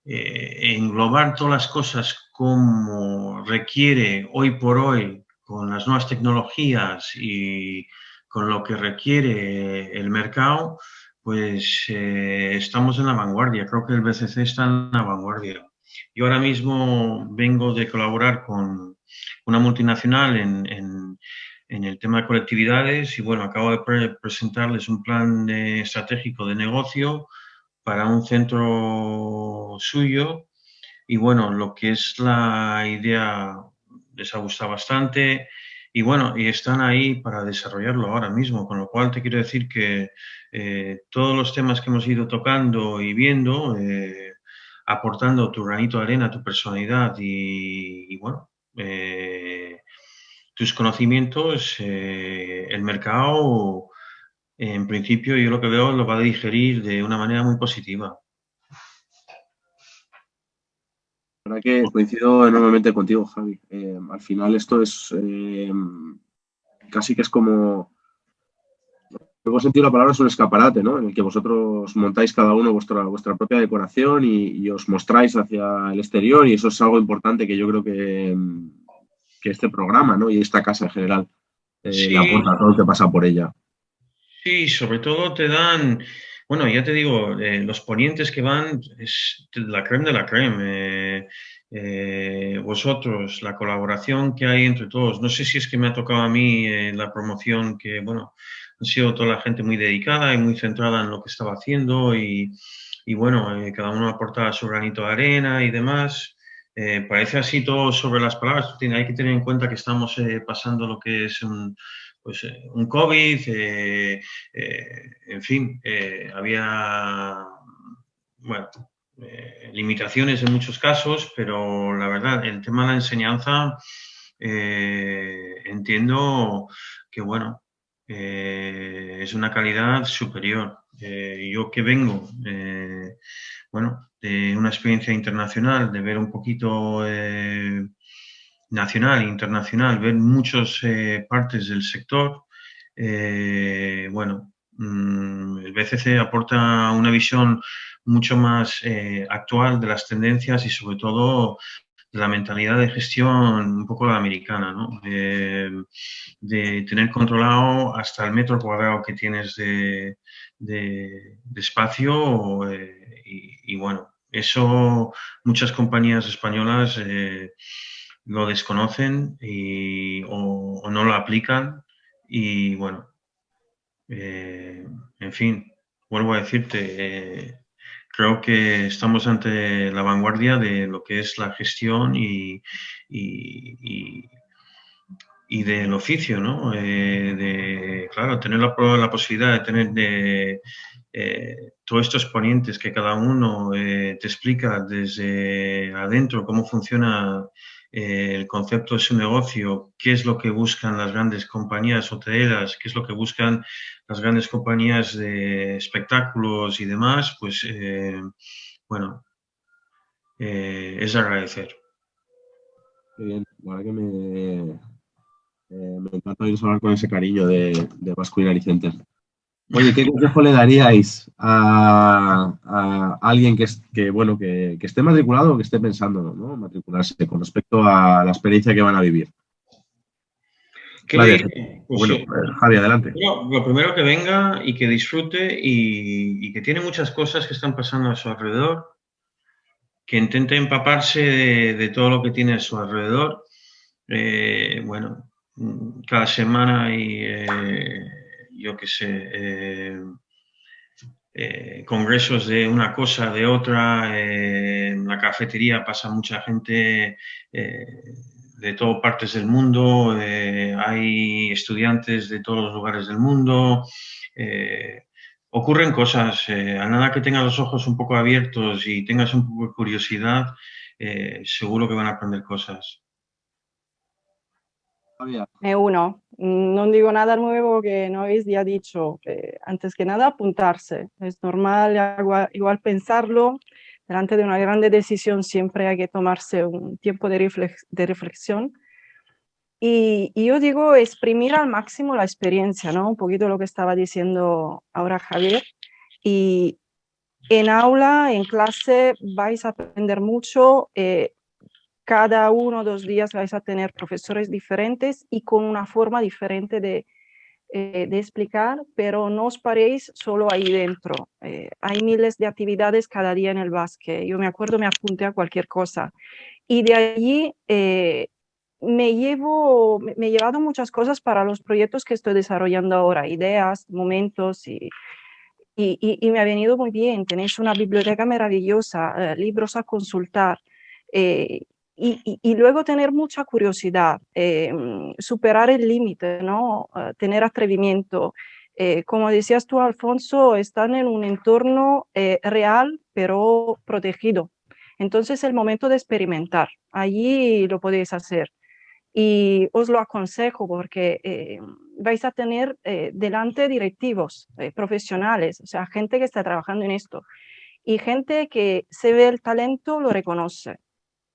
englobar todas las cosas como requiere hoy por hoy con las nuevas tecnologías y con lo que requiere el mercado, pues estamos en la vanguardia. Creo que el BCC está en la vanguardia. Yo ahora mismo vengo de colaborar con una multinacional en el tema de colectividades y bueno, acabo de presentarles un plan estratégico de negocio para un centro suyo y bueno, lo que es la idea les ha gustado bastante y bueno, y están ahí para desarrollarlo ahora mismo, con lo cual te quiero decir que todos los temas que hemos ido tocando y viendo, aportando tu granito de arena, tu personalidad y bueno, tus conocimientos, el mercado, en principio, yo lo que veo lo va a digerir de una manera muy positiva. La verdad que coincido enormemente contigo, Javi. Al final esto es casi que es como, en buen sentido la palabra, es un escaparate, ¿no? En el que vosotros montáis cada uno vuestra propia decoración y os mostráis hacia el exterior y eso es algo importante que yo creo que este programa, ¿no? Y esta casa en general le Sí, aporta a todo el que pasa por ella. sí, sobre todo te dan, bueno, ya te digo, los ponientes que van es la creme de la creme. Vosotros, la colaboración que hay entre todos. No sé si es que me ha tocado a mí la promoción que, bueno, ha sido toda la gente muy dedicada y muy centrada en lo que estaba haciendo y bueno, cada uno aporta su granito de arena y demás. Parece así todo sobre las palabras. Hay que tener en cuenta que estamos pasando lo que es un COVID, en fin, había, bueno, limitaciones en muchos casos, pero la verdad, el tema de la enseñanza, entiendo que, bueno, es una calidad superior. Yo que vengo, bueno, de una experiencia internacional, de ver un poquito nacional e internacional, ver muchas partes del sector, bueno, el BCC aporta una visión mucho más actual de las tendencias y sobre todo de la mentalidad de gestión un poco la americana, ¿no? De tener controlado hasta el metro cuadrado que tienes de espacio y bueno, eso muchas compañías españolas lo desconocen o no lo aplican y bueno, en fin, vuelvo a decirte, creo que estamos ante la vanguardia de lo que es la gestión y, y del oficio, ¿no? Claro, tener la posibilidad de tener todos estos ponentes que cada uno te explica desde adentro cómo funciona el concepto de su negocio, qué es lo que buscan las grandes compañías hoteleras, qué es lo que buscan las grandes compañías de espectáculos y demás, pues bueno, es de agradecer. Qué bien, la verdad que me encanta oíros hablar con ese cariño de Basque Culinary Center. Oye, ¿qué consejo le daríais a alguien bueno, que esté matriculado o que esté pensando, ¿no? Matricularse con respecto a la experiencia que van a vivir? Claudia, bueno, Javi, adelante. Lo primero que venga y que disfrute y que tiene muchas cosas que están pasando a su alrededor, que intente empaparse de todo lo que tiene a su alrededor. Bueno, cada semana hay, yo qué sé, congresos de una cosa, de otra. En la cafetería pasa mucha gente de todas partes del mundo. Hay estudiantes de todos los lugares del mundo. Ocurren cosas. A nada que tengas los ojos un poco abiertos y tengas un poco de curiosidad, seguro que van a aprender cosas. Me uno. No digo nada nuevo que no habéis ya dicho. Antes que nada, apuntarse. Es normal igual pensarlo. Delante de una grande decisión siempre hay que tomarse un tiempo de reflexión. Y yo digo, exprimir al máximo la experiencia, ¿no? Un poquito lo que estaba diciendo ahora Javier. Y en aula, en clase, vais a aprender mucho. Cada 1 o 2 días vais a tener profesores diferentes y con una forma diferente de explicar, pero no os paréis solo ahí dentro. Hay miles de actividades cada día en el Basque. Yo me acuerdo, me apunté a cualquier cosa. Y de allí me he llevado muchas cosas para los proyectos que estoy desarrollando ahora, ideas, momentos, y me ha venido muy bien. Tenéis una biblioteca maravillosa, libros a consultar, y luego tener mucha curiosidad, superar el límite, ¿no? Tener atrevimiento. Como decías tú, Alfonso, están en un entorno real, pero protegido. Entonces, es el momento de experimentar. Allí lo podéis hacer. Y os lo aconsejo porque vais a tener delante directivos profesionales, o sea, gente que está trabajando en esto, y gente que se ve el talento, lo reconoce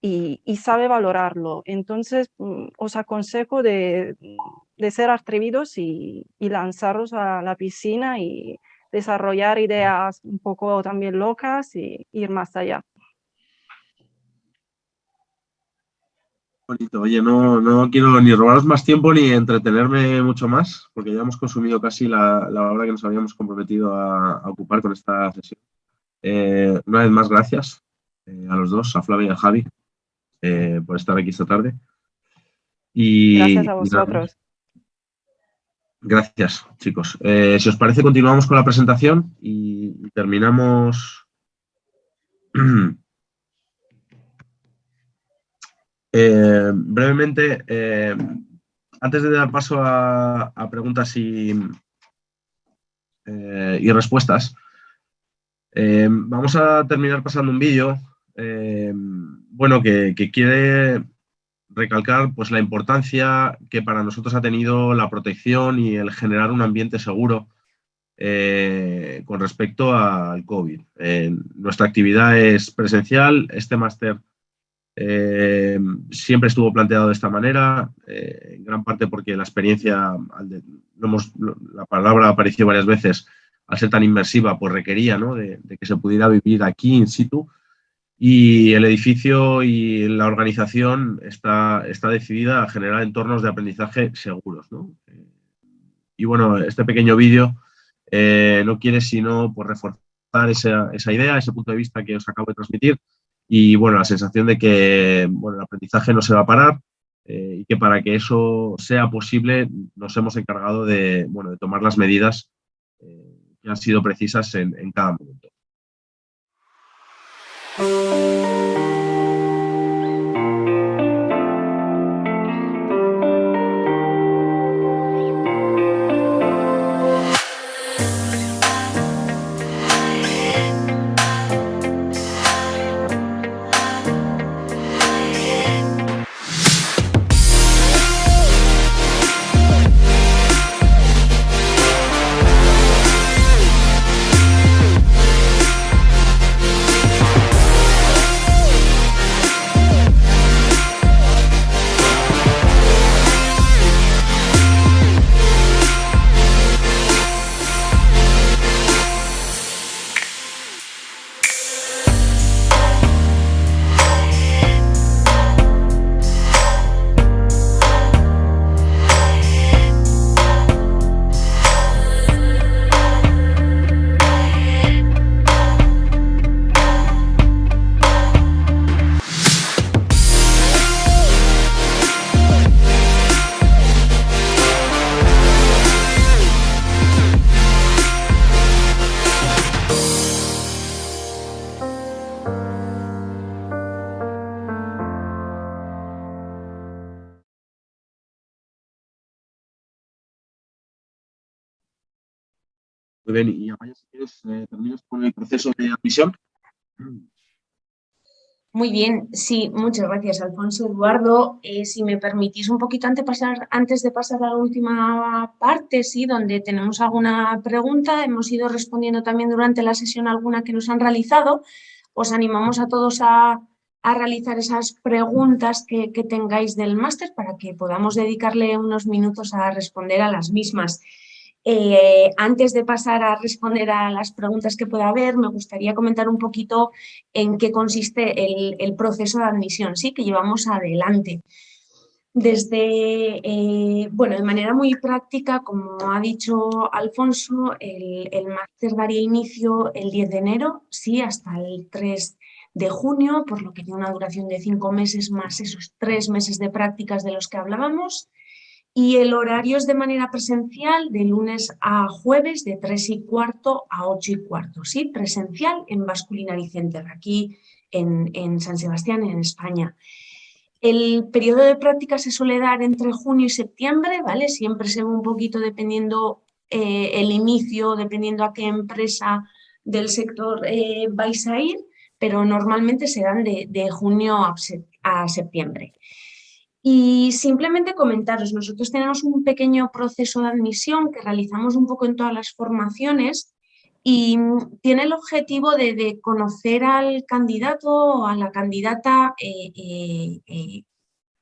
y sabe valorarlo. Entonces, os aconsejo de ser atrevidos y lanzaros a la piscina y desarrollar ideas un poco también locas y ir más allá. Bonito. Oye, no quiero ni robaros más tiempo ni entretenerme mucho más, porque ya hemos consumido casi la hora que nos habíamos comprometido a ocupar con esta sesión. Una vez más, gracias a los dos, a Flavia y a Javi, por estar aquí esta tarde. Gracias a vosotros. Gracias, chicos. Si os parece, continuamos con la presentación y terminamos. Brevemente, antes de dar paso a preguntas y respuestas, vamos a terminar pasando un vídeo bueno, que quiere recalcar pues, la importancia que para nosotros ha tenido la protección y el generar un ambiente seguro con respecto al COVID. Nuestra actividad es presencial, este máster siempre estuvo planteado de esta manera, en gran parte porque la experiencia, la palabra apareció varias veces, al ser tan inmersiva, pues requería, ¿no? de que se pudiera vivir aquí in situ, y el edificio y la organización está decidida a generar entornos de aprendizaje seguros, ¿no? Y bueno, este pequeño vídeo no quiere sino pues, reforzar esa idea, ese punto de vista que os acabo de transmitir, y bueno, la sensación de que bueno, el aprendizaje no se va a parar y que para que eso sea posible nos hemos encargado de tomar las medidas que han sido precisas en cada momento. Muy bien, y Amaya, si quieres, terminas con el proceso de admisión. Muy bien, sí, muchas gracias, Alfonso. Eduardo, si me permitís un poquito antes de pasar a la última parte, sí, donde tenemos alguna pregunta, hemos ido respondiendo también durante la sesión alguna que nos han realizado. Os animamos a todos a realizar esas preguntas que tengáis del máster para que podamos dedicarle unos minutos a responder a las mismas. Antes de pasar a responder a las preguntas que pueda haber, me gustaría comentar un poquito en qué consiste el proceso de admisión, ¿sí? que llevamos adelante. Desde, de manera muy práctica, como ha dicho Alfonso, el máster daría inicio el 10 de enero, sí, hasta el 3 de junio, por lo que tiene una duración de 5 meses más esos 3 meses de prácticas de los que hablábamos. Y el horario es de manera presencial de lunes a jueves de 3:15 a 8:15, ¿sí? Presencial en Basque Culinary Center, aquí en San Sebastián, en España. El periodo de práctica se suele dar entre junio y septiembre, ¿vale? Siempre se ve un poquito dependiendo el inicio, dependiendo a qué empresa del sector vais a ir, pero normalmente se dan de junio a septiembre. Y simplemente comentaros, nosotros tenemos un pequeño proceso de admisión que realizamos un poco en todas las formaciones y tiene el objetivo de conocer al candidato o a la candidata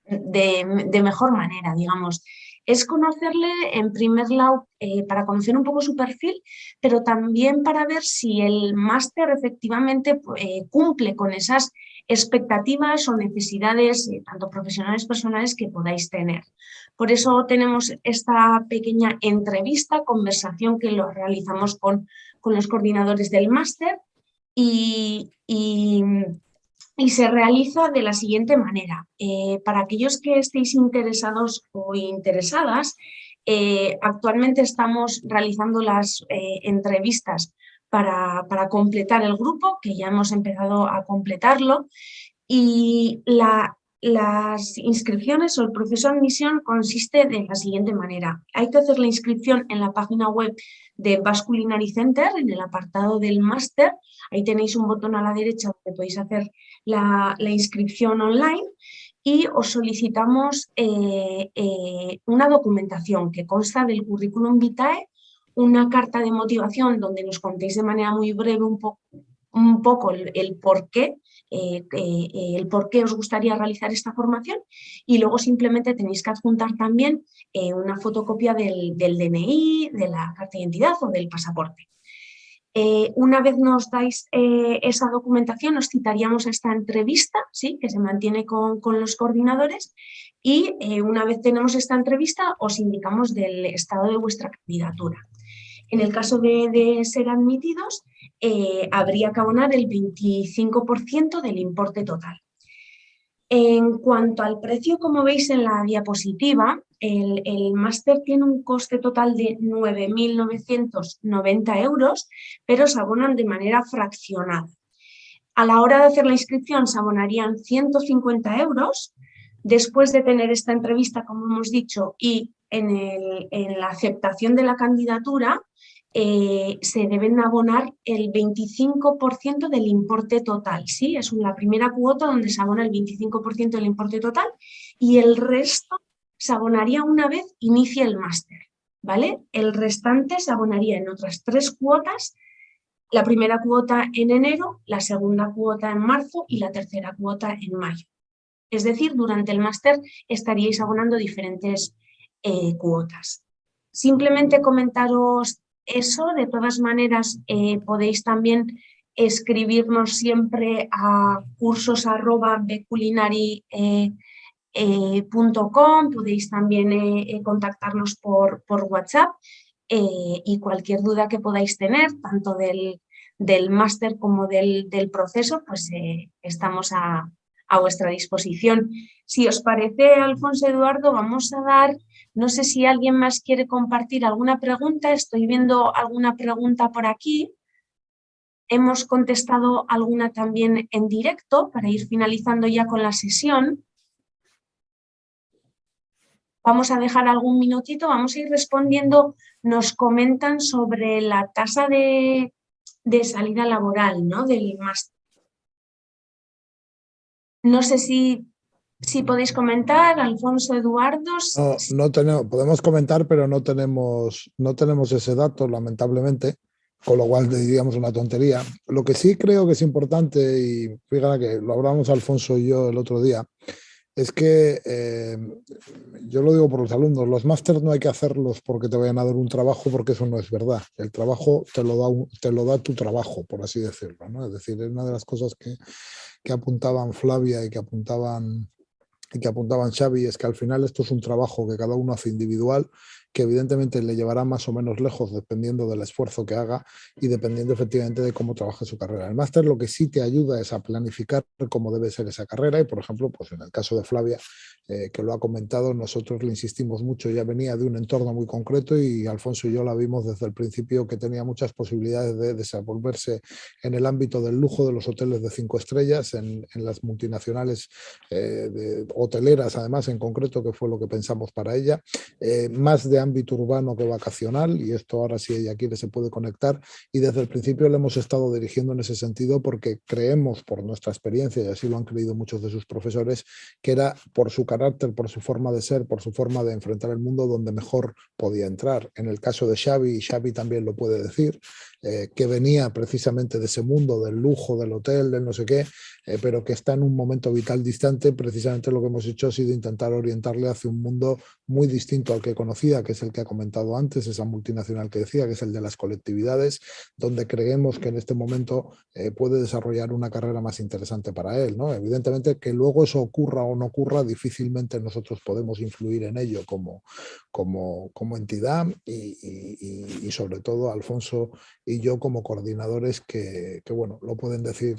de mejor manera, digamos. Es conocerle en primer lado para conocer un poco su perfil, pero también para ver si el máster efectivamente cumple con esas expectativas o necesidades, tanto profesionales, personales, que podáis tener. Por eso tenemos esta pequeña entrevista, conversación que lo realizamos con los coordinadores del máster y se realiza de la siguiente manera. Para aquellos que estéis interesados o interesadas, actualmente estamos realizando las entrevistas para completar el grupo, que ya hemos empezado a completarlo, y las inscripciones o el proceso de admisión consiste de la siguiente manera. Hay que hacer la inscripción en la página web de Basque Culinary Center, en el apartado del máster. Ahí tenéis un botón a la derecha donde podéis hacer la inscripción online y os solicitamos una documentación que consta del currículum vitae, una carta de motivación donde nos contéis de manera muy breve un poco el por qué os gustaría realizar esta formación, y luego simplemente tenéis que adjuntar también una fotocopia del DNI, de la carta de identidad o del pasaporte. Una vez nos dais esa documentación, os citaríamos a esta entrevista, ¿sí? Que se mantiene con los coordinadores, y una vez tenemos esta entrevista os indicamos del estado de vuestra candidatura. En el caso de ser admitidos, habría que abonar el 25% del importe total. En cuanto al precio, como veis en la diapositiva, el máster tiene un coste total de 9.990 euros, pero se abonan de manera fraccionada. A la hora de hacer la inscripción se abonarían 150 euros. Después de tener esta entrevista, como hemos dicho, y en la aceptación de la candidatura, se deben abonar el 25% del importe total, ¿sí? Es la primera cuota donde se abona el 25% del importe total y el resto se abonaría una vez inicie el máster, ¿vale? El restante se abonaría en otras 3 cuotas, la primera cuota en enero, la segunda cuota en marzo y la tercera cuota en mayo. Es decir, durante el máster estaríais abonando diferentes cuotas. Simplemente comentaros eso. De todas maneras, podéis también escribirnos siempre a cursos@bculinary.com, podéis también contactarnos por WhatsApp, y cualquier duda que podáis tener, tanto del máster como del proceso, pues estamos a vuestra disposición. Si os parece, Alfonso, Eduardo, vamos a dar, no sé si alguien más quiere compartir alguna pregunta. Estoy viendo alguna pregunta por aquí. Hemos contestado alguna también en directo para ir finalizando ya con la sesión. Vamos a dejar algún minutito, vamos a ir respondiendo. Nos comentan sobre la tasa de salida laboral, ¿no? Del máster. No sé si podéis comentar, Alfonso, Eduardo. No tenemos, podemos comentar, pero no tenemos ese dato, lamentablemente, con lo cual diríamos una tontería. Lo que sí creo que es importante, y fíjate que lo hablamos Alfonso y yo el otro día, es que yo lo digo por los alumnos, los másters no hay que hacerlos porque te vayan a dar un trabajo, porque eso no es verdad. El trabajo te lo da tu trabajo, por así decirlo, ¿no? Es decir, es una de las cosas que apuntaban Flavia y que apuntaban Xavi, es que al final esto es un trabajo que cada uno hace individual que evidentemente le llevará más o menos lejos dependiendo del esfuerzo que haga y dependiendo efectivamente de cómo trabaje su carrera. El máster lo que sí te ayuda es a planificar cómo debe ser esa carrera y, por ejemplo, pues en el caso de Flavia, que lo ha comentado, nosotros le insistimos mucho, ya venía de un entorno muy concreto y Alfonso y yo la vimos desde el principio que tenía muchas posibilidades de desenvolverse en el ámbito del lujo de los hoteles de 5 estrellas, en las multinacionales hoteleras, además, en concreto, que fue lo que pensamos para ella, más de ámbito urbano que vacacional, y esto ahora sí ella quiere se puede conectar, y desde el principio le hemos estado dirigiendo en ese sentido porque creemos, por nuestra experiencia, y así lo han creído muchos de sus profesores, que era por su carácter, por su forma de ser, por su forma de enfrentar el mundo donde mejor podía entrar. En el caso de Xavi, y Xavi también lo puede decir, que venía precisamente de ese mundo del lujo, del hotel, del no sé qué, pero que está en un momento vital distante. Precisamente lo que hemos hecho ha sido intentar orientarle hacia un mundo muy distinto al que conocía, que es el que ha comentado antes, esa multinacional que decía, que es el de las colectividades, donde creemos que en este momento puede desarrollar una carrera más interesante para él, ¿no? Evidentemente que luego eso ocurra o no ocurra, difícilmente nosotros podemos influir en ello como entidad y sobre todo Alfonso y yo como coordinadores que bueno, lo pueden decir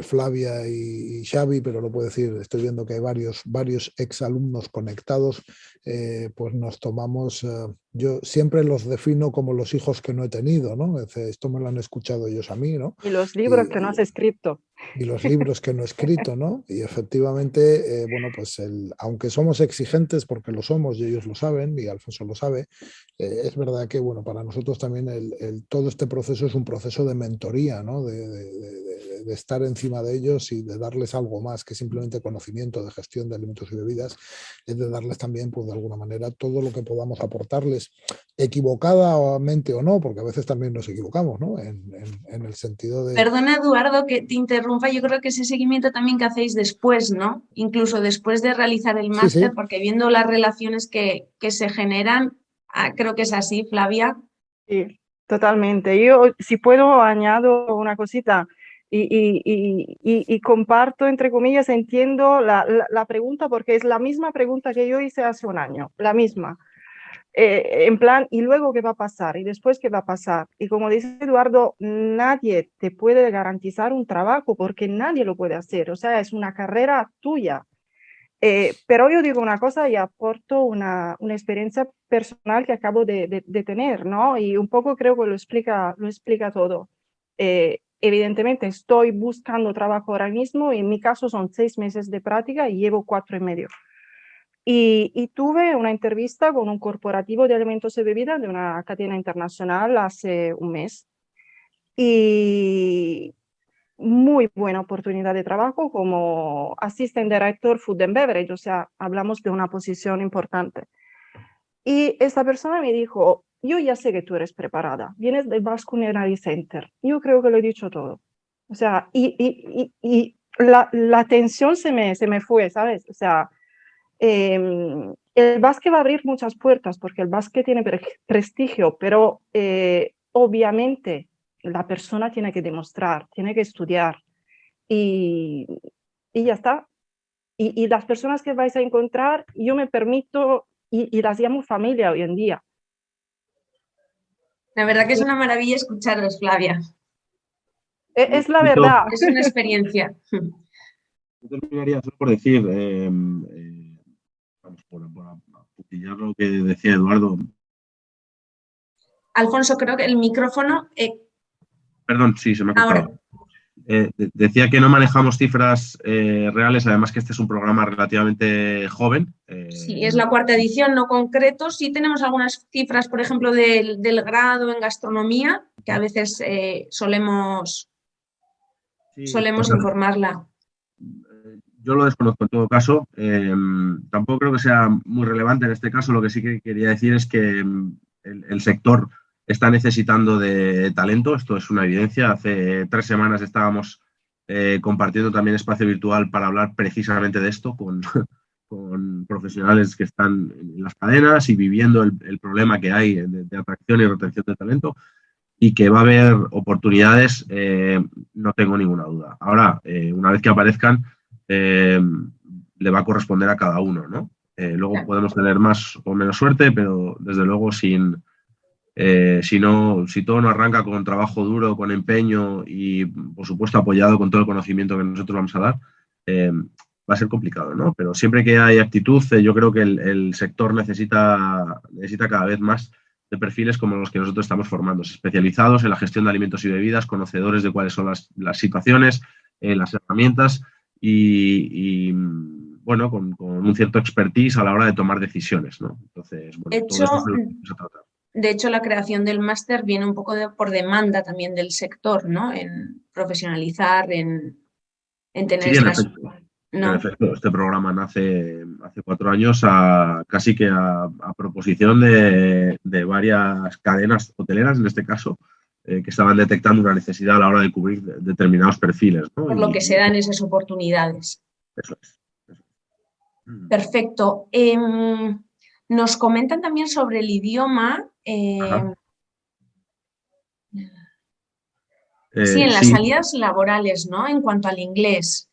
Flavia y Xavi, pero lo puedo decir, estoy viendo que hay varios exalumnos conectados, pues nos tomamos, yo siempre los defino como los hijos que no he tenido, ¿no? Esto me lo han escuchado ellos a mí, ¿no? Y los libros que no has escrito. Y los libros que no he escrito, ¿no? Y efectivamente, bueno, pues aunque somos exigentes, porque lo somos y ellos lo saben, y Alfonso lo sabe, es verdad que, bueno, para nosotros también todo este proceso es un proceso de mentoría, ¿no? De estar encima de ellos y de darles algo más que simplemente conocimiento de gestión de alimentos y bebidas, es de darles también, pues de alguna manera, todo lo que podamos aportarles, equivocadamente o no, porque a veces también nos equivocamos, ¿no? En el sentido de... Perdona, Eduardo, que te interrumpa. Yo creo que ese seguimiento también que hacéis después, ¿no? Incluso después de realizar el Sí, máster, sí. porque viendo las relaciones que se generan, creo que es así, Flavia. Sí, totalmente. Yo, si puedo, añado una cosita y comparto, entre comillas, entiendo la pregunta porque es la misma pregunta que yo hice hace un año, la misma. En plan, ¿y luego qué va a pasar? ¿Y después qué va a pasar? Y como dice Eduardo, nadie te puede garantizar un trabajo porque nadie lo puede hacer. O sea, es una carrera tuya. Pero yo digo una cosa y aporto una experiencia personal que acabo de tener, ¿no? Y un poco creo que lo explica todo. Evidentemente estoy buscando trabajo ahora mismo y en mi caso son 6 meses de práctica y llevo 4 y medio. Y tuve una entrevista con un corporativo de alimentos y bebidas de una cadena internacional hace un mes. Y muy buena oportunidad de trabajo como Assistant Director Food and Beverage, o sea, hablamos de una posición importante. Y esta persona me dijo, yo ya sé que tú eres preparada, vienes del Basque Culinary Center, yo creo que lo he dicho todo. O sea, y la tensión se me fue, ¿sabes? O sea, el Basque va a abrir muchas puertas porque el Basque tiene prestigio, pero obviamente la persona tiene que demostrar, tiene que estudiar y ya está. Y las personas que vais a encontrar, yo me permito y las llamo familia hoy en día. La verdad que es una maravilla escucharos, Flavia. Es la verdad. Es una experiencia. Yo terminaría solo por decir, vamos, por apuntillar lo que decía Eduardo. Alfonso, creo que el micrófono... Perdón, sí, se me ha cortado. Ahora. Decía que no manejamos cifras reales, además que este es un programa relativamente joven. Sí, es la 4ª edición, no concreto. Sí tenemos algunas cifras, por ejemplo, del grado en gastronomía, que a veces solemos informarla. Yo lo desconozco en todo caso. Tampoco creo que sea muy relevante en este caso. Lo que sí que quería decir es que el sector está necesitando de talento, esto es una evidencia. Hace 3 semanas estábamos compartiendo también espacio virtual para hablar precisamente de esto con profesionales que están en las cadenas y viviendo el problema que hay de atracción y retención de talento, y que va a haber oportunidades, no tengo ninguna duda. Ahora, una vez que aparezcan, le va a corresponder a cada uno, ¿no? Luego Claro. podemos tener más o menos suerte, pero desde luego si todo no arranca con trabajo duro, con empeño y, por supuesto, apoyado con todo el conocimiento que nosotros vamos a dar, va a ser complicado, ¿no? Pero siempre que hay actitud, yo creo que el sector necesita cada vez más de perfiles como los que nosotros estamos formando, especializados en la gestión de alimentos y bebidas, conocedores de cuáles son las situaciones, las herramientas y bueno, con un cierto expertise a la hora de tomar decisiones, ¿no? Entonces, bueno, De todo eso es hecho, lo que vamos a tratar. de hecho, la creación del máster viene un poco por demanda también del sector, ¿no? En profesionalizar, en tener Sí, en estas... efecto. En ¿No? efecto, este programa nace hace 4 años casi que a proposición de varias cadenas hoteleras, en este caso, que estaban detectando una necesidad a la hora de cubrir determinados perfiles, ¿no? Por lo que se dan esas oportunidades. Eso es. Eso es. Perfecto. Nos comentan también sobre el idioma. Ajá. Sí, en las Sí, salidas laborales, ¿no? En cuanto al inglés.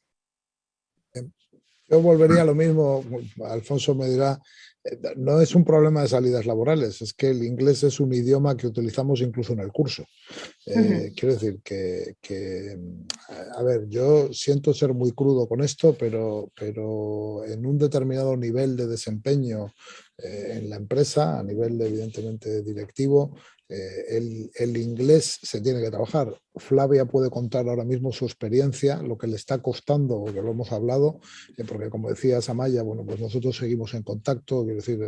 Yo volvería a lo mismo, Alfonso me dirá, no es un problema de salidas laborales, es que el inglés es un idioma que utilizamos incluso en el curso. Quiero decir a ver, yo siento ser muy crudo con esto, pero en un determinado nivel de desempeño en la empresa, a nivel evidentemente directivo, el inglés se tiene que trabajar. Flavia puede contar ahora mismo su experiencia, lo que le está costando, que lo hemos hablado, porque como decía Amaya, bueno, pues nosotros seguimos en contacto, quiero decir,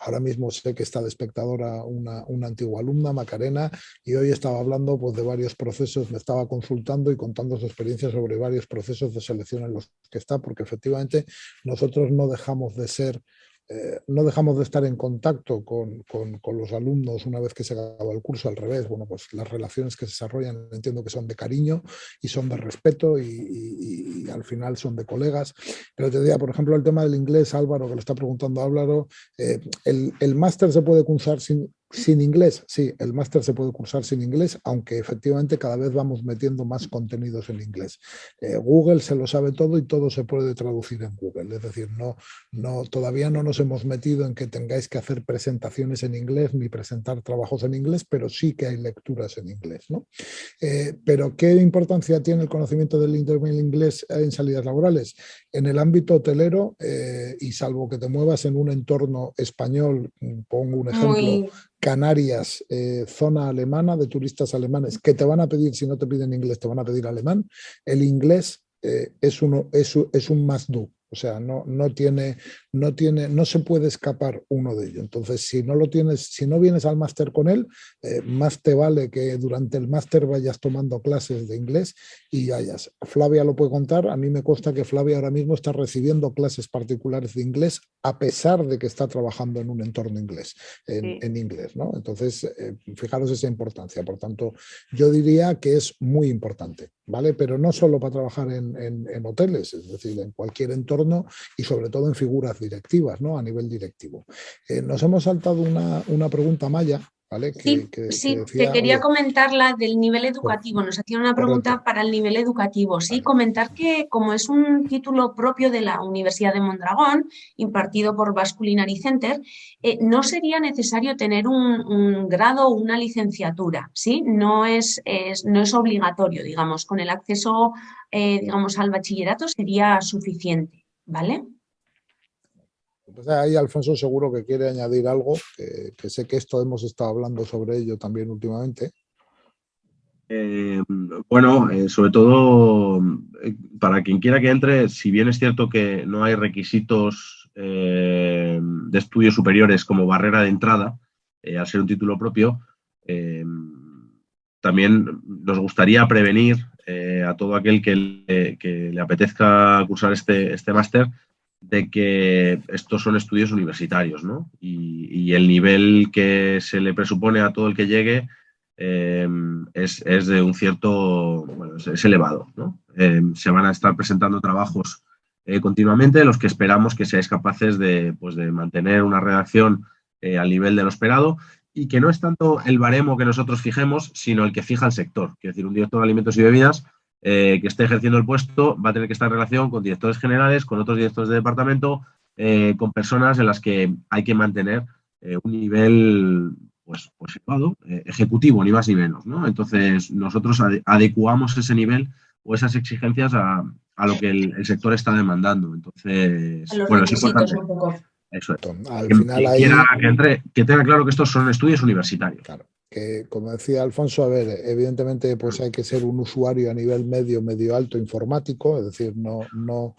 ahora mismo sé que está de espectadora una antigua alumna, Macarena, y hoy estaba hablando pues, de varios procesos, me estaba consultando y contando su experiencia sobre varios procesos de selección en los que está, porque efectivamente nosotros no dejamos de ser no dejamos de estar en contacto con los alumnos una vez que se acaba el curso, al revés. Bueno, pues las relaciones que se desarrollan entiendo que son de cariño y son de respeto y al final son de colegas. Pero te diría, por ejemplo, el tema del inglés, Álvaro, que le está preguntando a Álvaro, el máster se puede cursar sin inglés. Sí, el máster se puede cursar sin inglés, aunque efectivamente cada vez vamos metiendo más contenidos en inglés. Google se lo sabe todo y todo se puede traducir en Google. Es decir, todavía no nos hemos metido en que tengáis que hacer presentaciones en inglés ni presentar trabajos en inglés, pero sí que hay lecturas en inglés, ¿no? Pero ¿qué importancia tiene el conocimiento del inglés en salidas laborales? En el ámbito hotelero, y salvo que te muevas en un entorno español, pongo un ejemplo, Canarias, zona alemana de turistas alemanes, que te van a pedir, si no te piden inglés, te van a pedir alemán, el inglés es un must do. O sea, no se puede escapar uno de ellos. Entonces, si no vienes al máster con él, más te vale que durante el máster vayas tomando clases de inglés y vayas. Flavia lo puede contar. A mí me consta que Flavia ahora mismo está recibiendo clases particulares de inglés a pesar de que está trabajando en un entorno inglés, en inglés, ¿no? Entonces, fijaros esa importancia. Por tanto, yo diría que es muy importante, ¿vale? Pero no solo para trabajar en hoteles, es decir, en cualquier entorno y sobre todo en figuras directivas, ¿no? A nivel directivo. Nos hemos saltado una pregunta, Maya, ¿vale? Sí, te quería comentar la del nivel educativo. Nos hacían una pregunta correcto. para el nivel educativo. Sí, Vale. comentar que como es un título propio de la Universidad de Mondragón, impartido por Basque Culinary Center, no sería necesario tener un grado o una licenciatura, ¿sí? No es obligatorio, digamos. Con el acceso, digamos, al bachillerato sería suficiente, ¿vale? Entonces ahí Alfonso seguro que quiere añadir algo, que sé que esto hemos estado hablando sobre ello también últimamente. Bueno, sobre todo para quien quiera que entre, si bien es cierto que no hay requisitos de estudios superiores como barrera de entrada, al ser un título propio, también nos gustaría prevenir a todo aquel que le apetezca cursar este máster de que estos son estudios universitarios, ¿no? Y el nivel que se le presupone a todo el que llegue es de un cierto, bueno, es elevado, ¿no? Se van a estar presentando trabajos continuamente, los que esperamos que seáis capaces de mantener una redacción al nivel de lo esperado y que no es tanto el baremo que nosotros fijemos, sino el que fija el sector. Quiero decir, un director de alimentos y bebidas que esté ejerciendo el puesto va a tener que estar en relación con directores generales, con otros directores de departamento, con personas en las que hay que mantener un nivel pues elevado, ejecutivo, ni más ni menos, ¿no? Entonces, nosotros adecuamos ese nivel o esas exigencias a lo que el sector está demandando. Entonces, A los bueno, es requisitos importante. un poco. Eso es. Al Quien final quiera ahí, que entre, que tenga claro que estos son estudios universitarios. claro, que como decía Alfonso, a ver, evidentemente pues hay que ser un usuario a nivel medio alto informático, es decir, no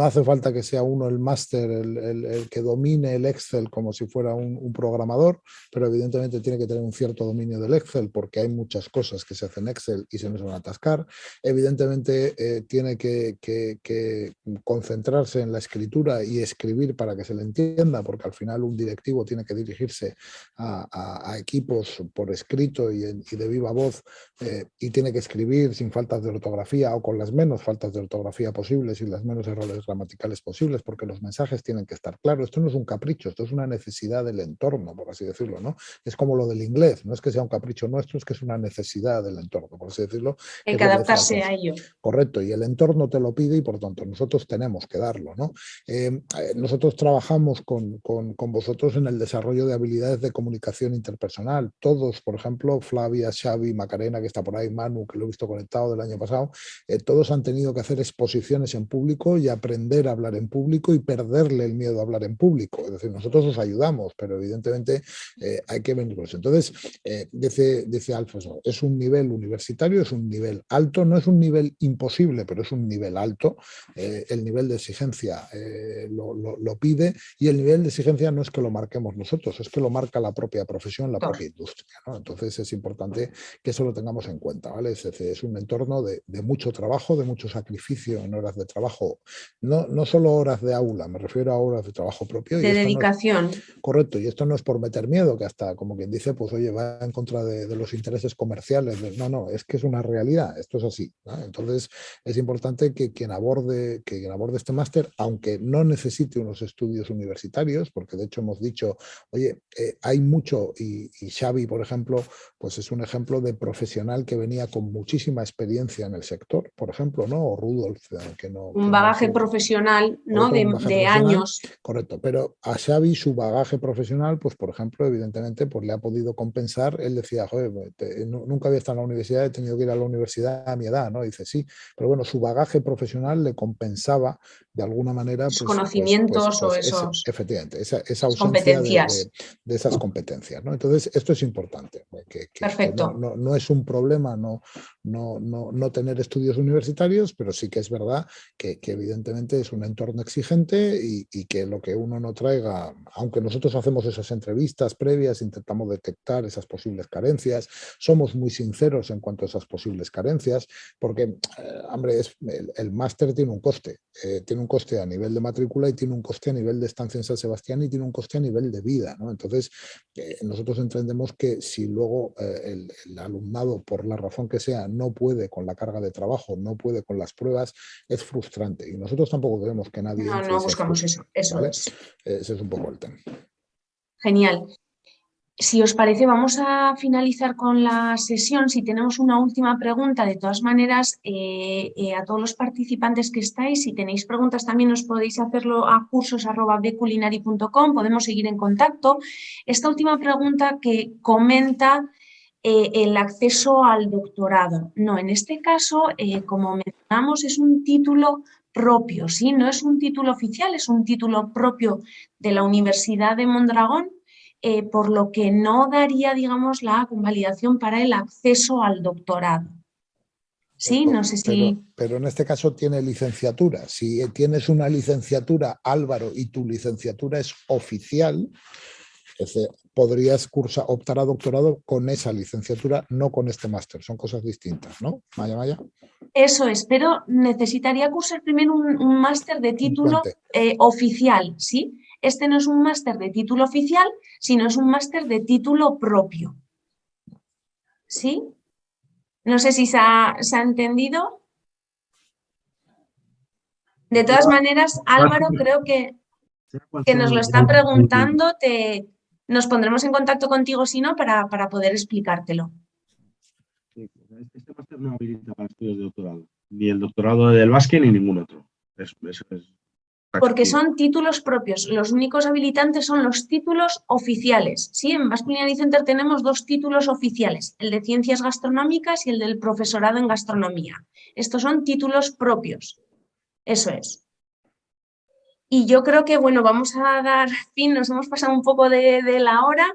hace falta que sea uno el máster, el que domine el Excel como si fuera un programador, pero evidentemente tiene que tener un cierto dominio del Excel porque hay muchas cosas que se hacen en Excel y se nos van a atascar. Evidentemente tiene que concentrarse en la escritura y escribir para que se le entienda, porque al final un directivo tiene que dirigirse a equipos por escrito y de viva voz y tiene que escribir sin faltas de ortografía o con las menos faltas de ortografía posibles y las menos errores gramaticales posibles, porque los mensajes tienen que estar claros. Esto no es un capricho, esto es una necesidad del entorno, por así decirlo, ¿no? Es como lo del inglés, no es que sea un capricho nuestro, es que es una necesidad del entorno, por así decirlo. Hay Es que lo que decía adaptarse Alfonso. a ello. Correcto, y el entorno te lo pide y por tanto nosotros tenemos que darlo, ¿no? Nosotros trabajamos con vosotros en el desarrollo de habilidades de comunicación interpersonal. Todos, por ejemplo, Flavia, Xavi, Macarena, que está por ahí, Manu, que lo he visto conectado del año pasado, todos han tenido que hacer exposiciones en público y aprender a hablar en público y perderle el miedo a hablar en público. Es decir, nosotros os ayudamos, pero evidentemente hay que venir con eso. Entonces, dice Alfonso, es un nivel universitario, es un nivel alto, no es un nivel imposible, pero es un nivel alto. El nivel de exigencia lo pide y el nivel de exigencia no es que lo marquemos nosotros, es que lo marca la propia profesión, la propia industria, ¿no? Entonces es importante que eso lo tengamos en cuenta, ¿vale? Es un entorno de mucho trabajo, de mucho sacrificio en horas de trabajo, no solo horas de aula, me refiero a horas de trabajo propio. De dedicación. Correcto, y esto no es por meter miedo, que hasta como quien dice, pues oye, va en contra de los intereses comerciales. No, es que es una realidad, esto es así, ¿no? Entonces es importante que quien aborde este máster, aunque no necesite unos estudios universitarios, porque de hecho hemos dicho, oye, hay mucho, y Xavi, por ejemplo, pues es un ejemplo de profesional que venía con muchísima experiencia en el sector, por ejemplo, ¿no? O Rudolf, que no... Un bagaje profesional, ¿no? De años. Correcto, pero a Xavi su bagaje profesional, pues por ejemplo, evidentemente, pues le ha podido compensar. Él decía, joder, nunca había estado en la universidad, he tenido que ir a la universidad a mi edad, ¿no? Dice, sí, pero bueno, su bagaje profesional le compensaba de alguna manera pues, conocimientos o esos... efectivamente, esa ausencia competencias. De esas competencias, ¿no? Entonces, esto es importante, que Perfecto. no es un problema no tener estudios universitarios, pero sí que es verdad que evidentemente es un entorno exigente y que lo que uno no traiga, aunque nosotros hacemos esas entrevistas previas, intentamos detectar esas posibles carencias, somos muy sinceros en cuanto a esas posibles carencias, porque, hombre, el máster tiene un coste a nivel de matrícula y tiene un coste a nivel de estancia en San Sebastián y tiene un coste a nivel de vida, ¿no? Entonces, nosotros entendemos que si luego el alumnado, por la razón que sea, no puede con la carga de trabajo, no puede con las pruebas, es frustrante. Y nosotros tampoco queremos que nadie entre. No buscamos eso, ¿vale? es. Ese es un poco el tema. Genial. Si os parece, vamos a finalizar con la sesión. Si tenemos una última pregunta, de todas maneras, a todos los participantes que estáis, si tenéis preguntas también os podéis hacerlo a cursos@bculinary.com, podemos seguir en contacto. Esta última pregunta que comenta el acceso al doctorado. No, en este caso, como mencionamos, es un título propio, ¿sí? No es un título oficial, es un título propio de la Universidad de Mondragón. Por lo que no daría, digamos, la convalidación para el acceso al doctorado. Sí, no sé si... Pero en este caso tiene licenciatura. Si tienes una licenciatura, Álvaro, y tu licenciatura es oficial, podrías optar a doctorado con esa licenciatura, no con este máster. Son cosas distintas, ¿no? Maya. Eso es, pero necesitaría cursar primero un máster de título oficial, ¿sí? Este no es un máster de título oficial, sino es un máster de título propio. ¿Sí? No sé si se ha entendido. De todas maneras, Álvaro, creo que nos lo está preguntando. Nos pondremos en contacto contigo, si no, para poder explicártelo. Este máster no habilita para estudios de doctorado. Ni el doctorado del Basque ni ningún otro. Eso es Porque son títulos propios. Los únicos habilitantes son los títulos oficiales. Sí, en Basque Culinary Center tenemos 2 títulos oficiales, el de Ciencias Gastronómicas y el del Profesorado en Gastronomía. Estos son títulos propios. Eso es. Y yo creo que, bueno, vamos a dar fin, nos hemos pasado un poco de la hora,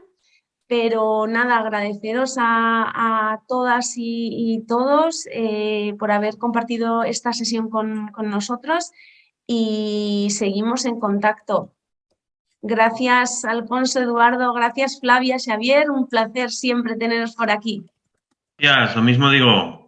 pero nada, agradeceros a todas y todos por haber compartido esta sesión con nosotros. Y seguimos en contacto. Gracias, Alfonso, Eduardo, gracias, Flavia, Xavier, un placer siempre teneros por aquí. Gracias, lo mismo digo.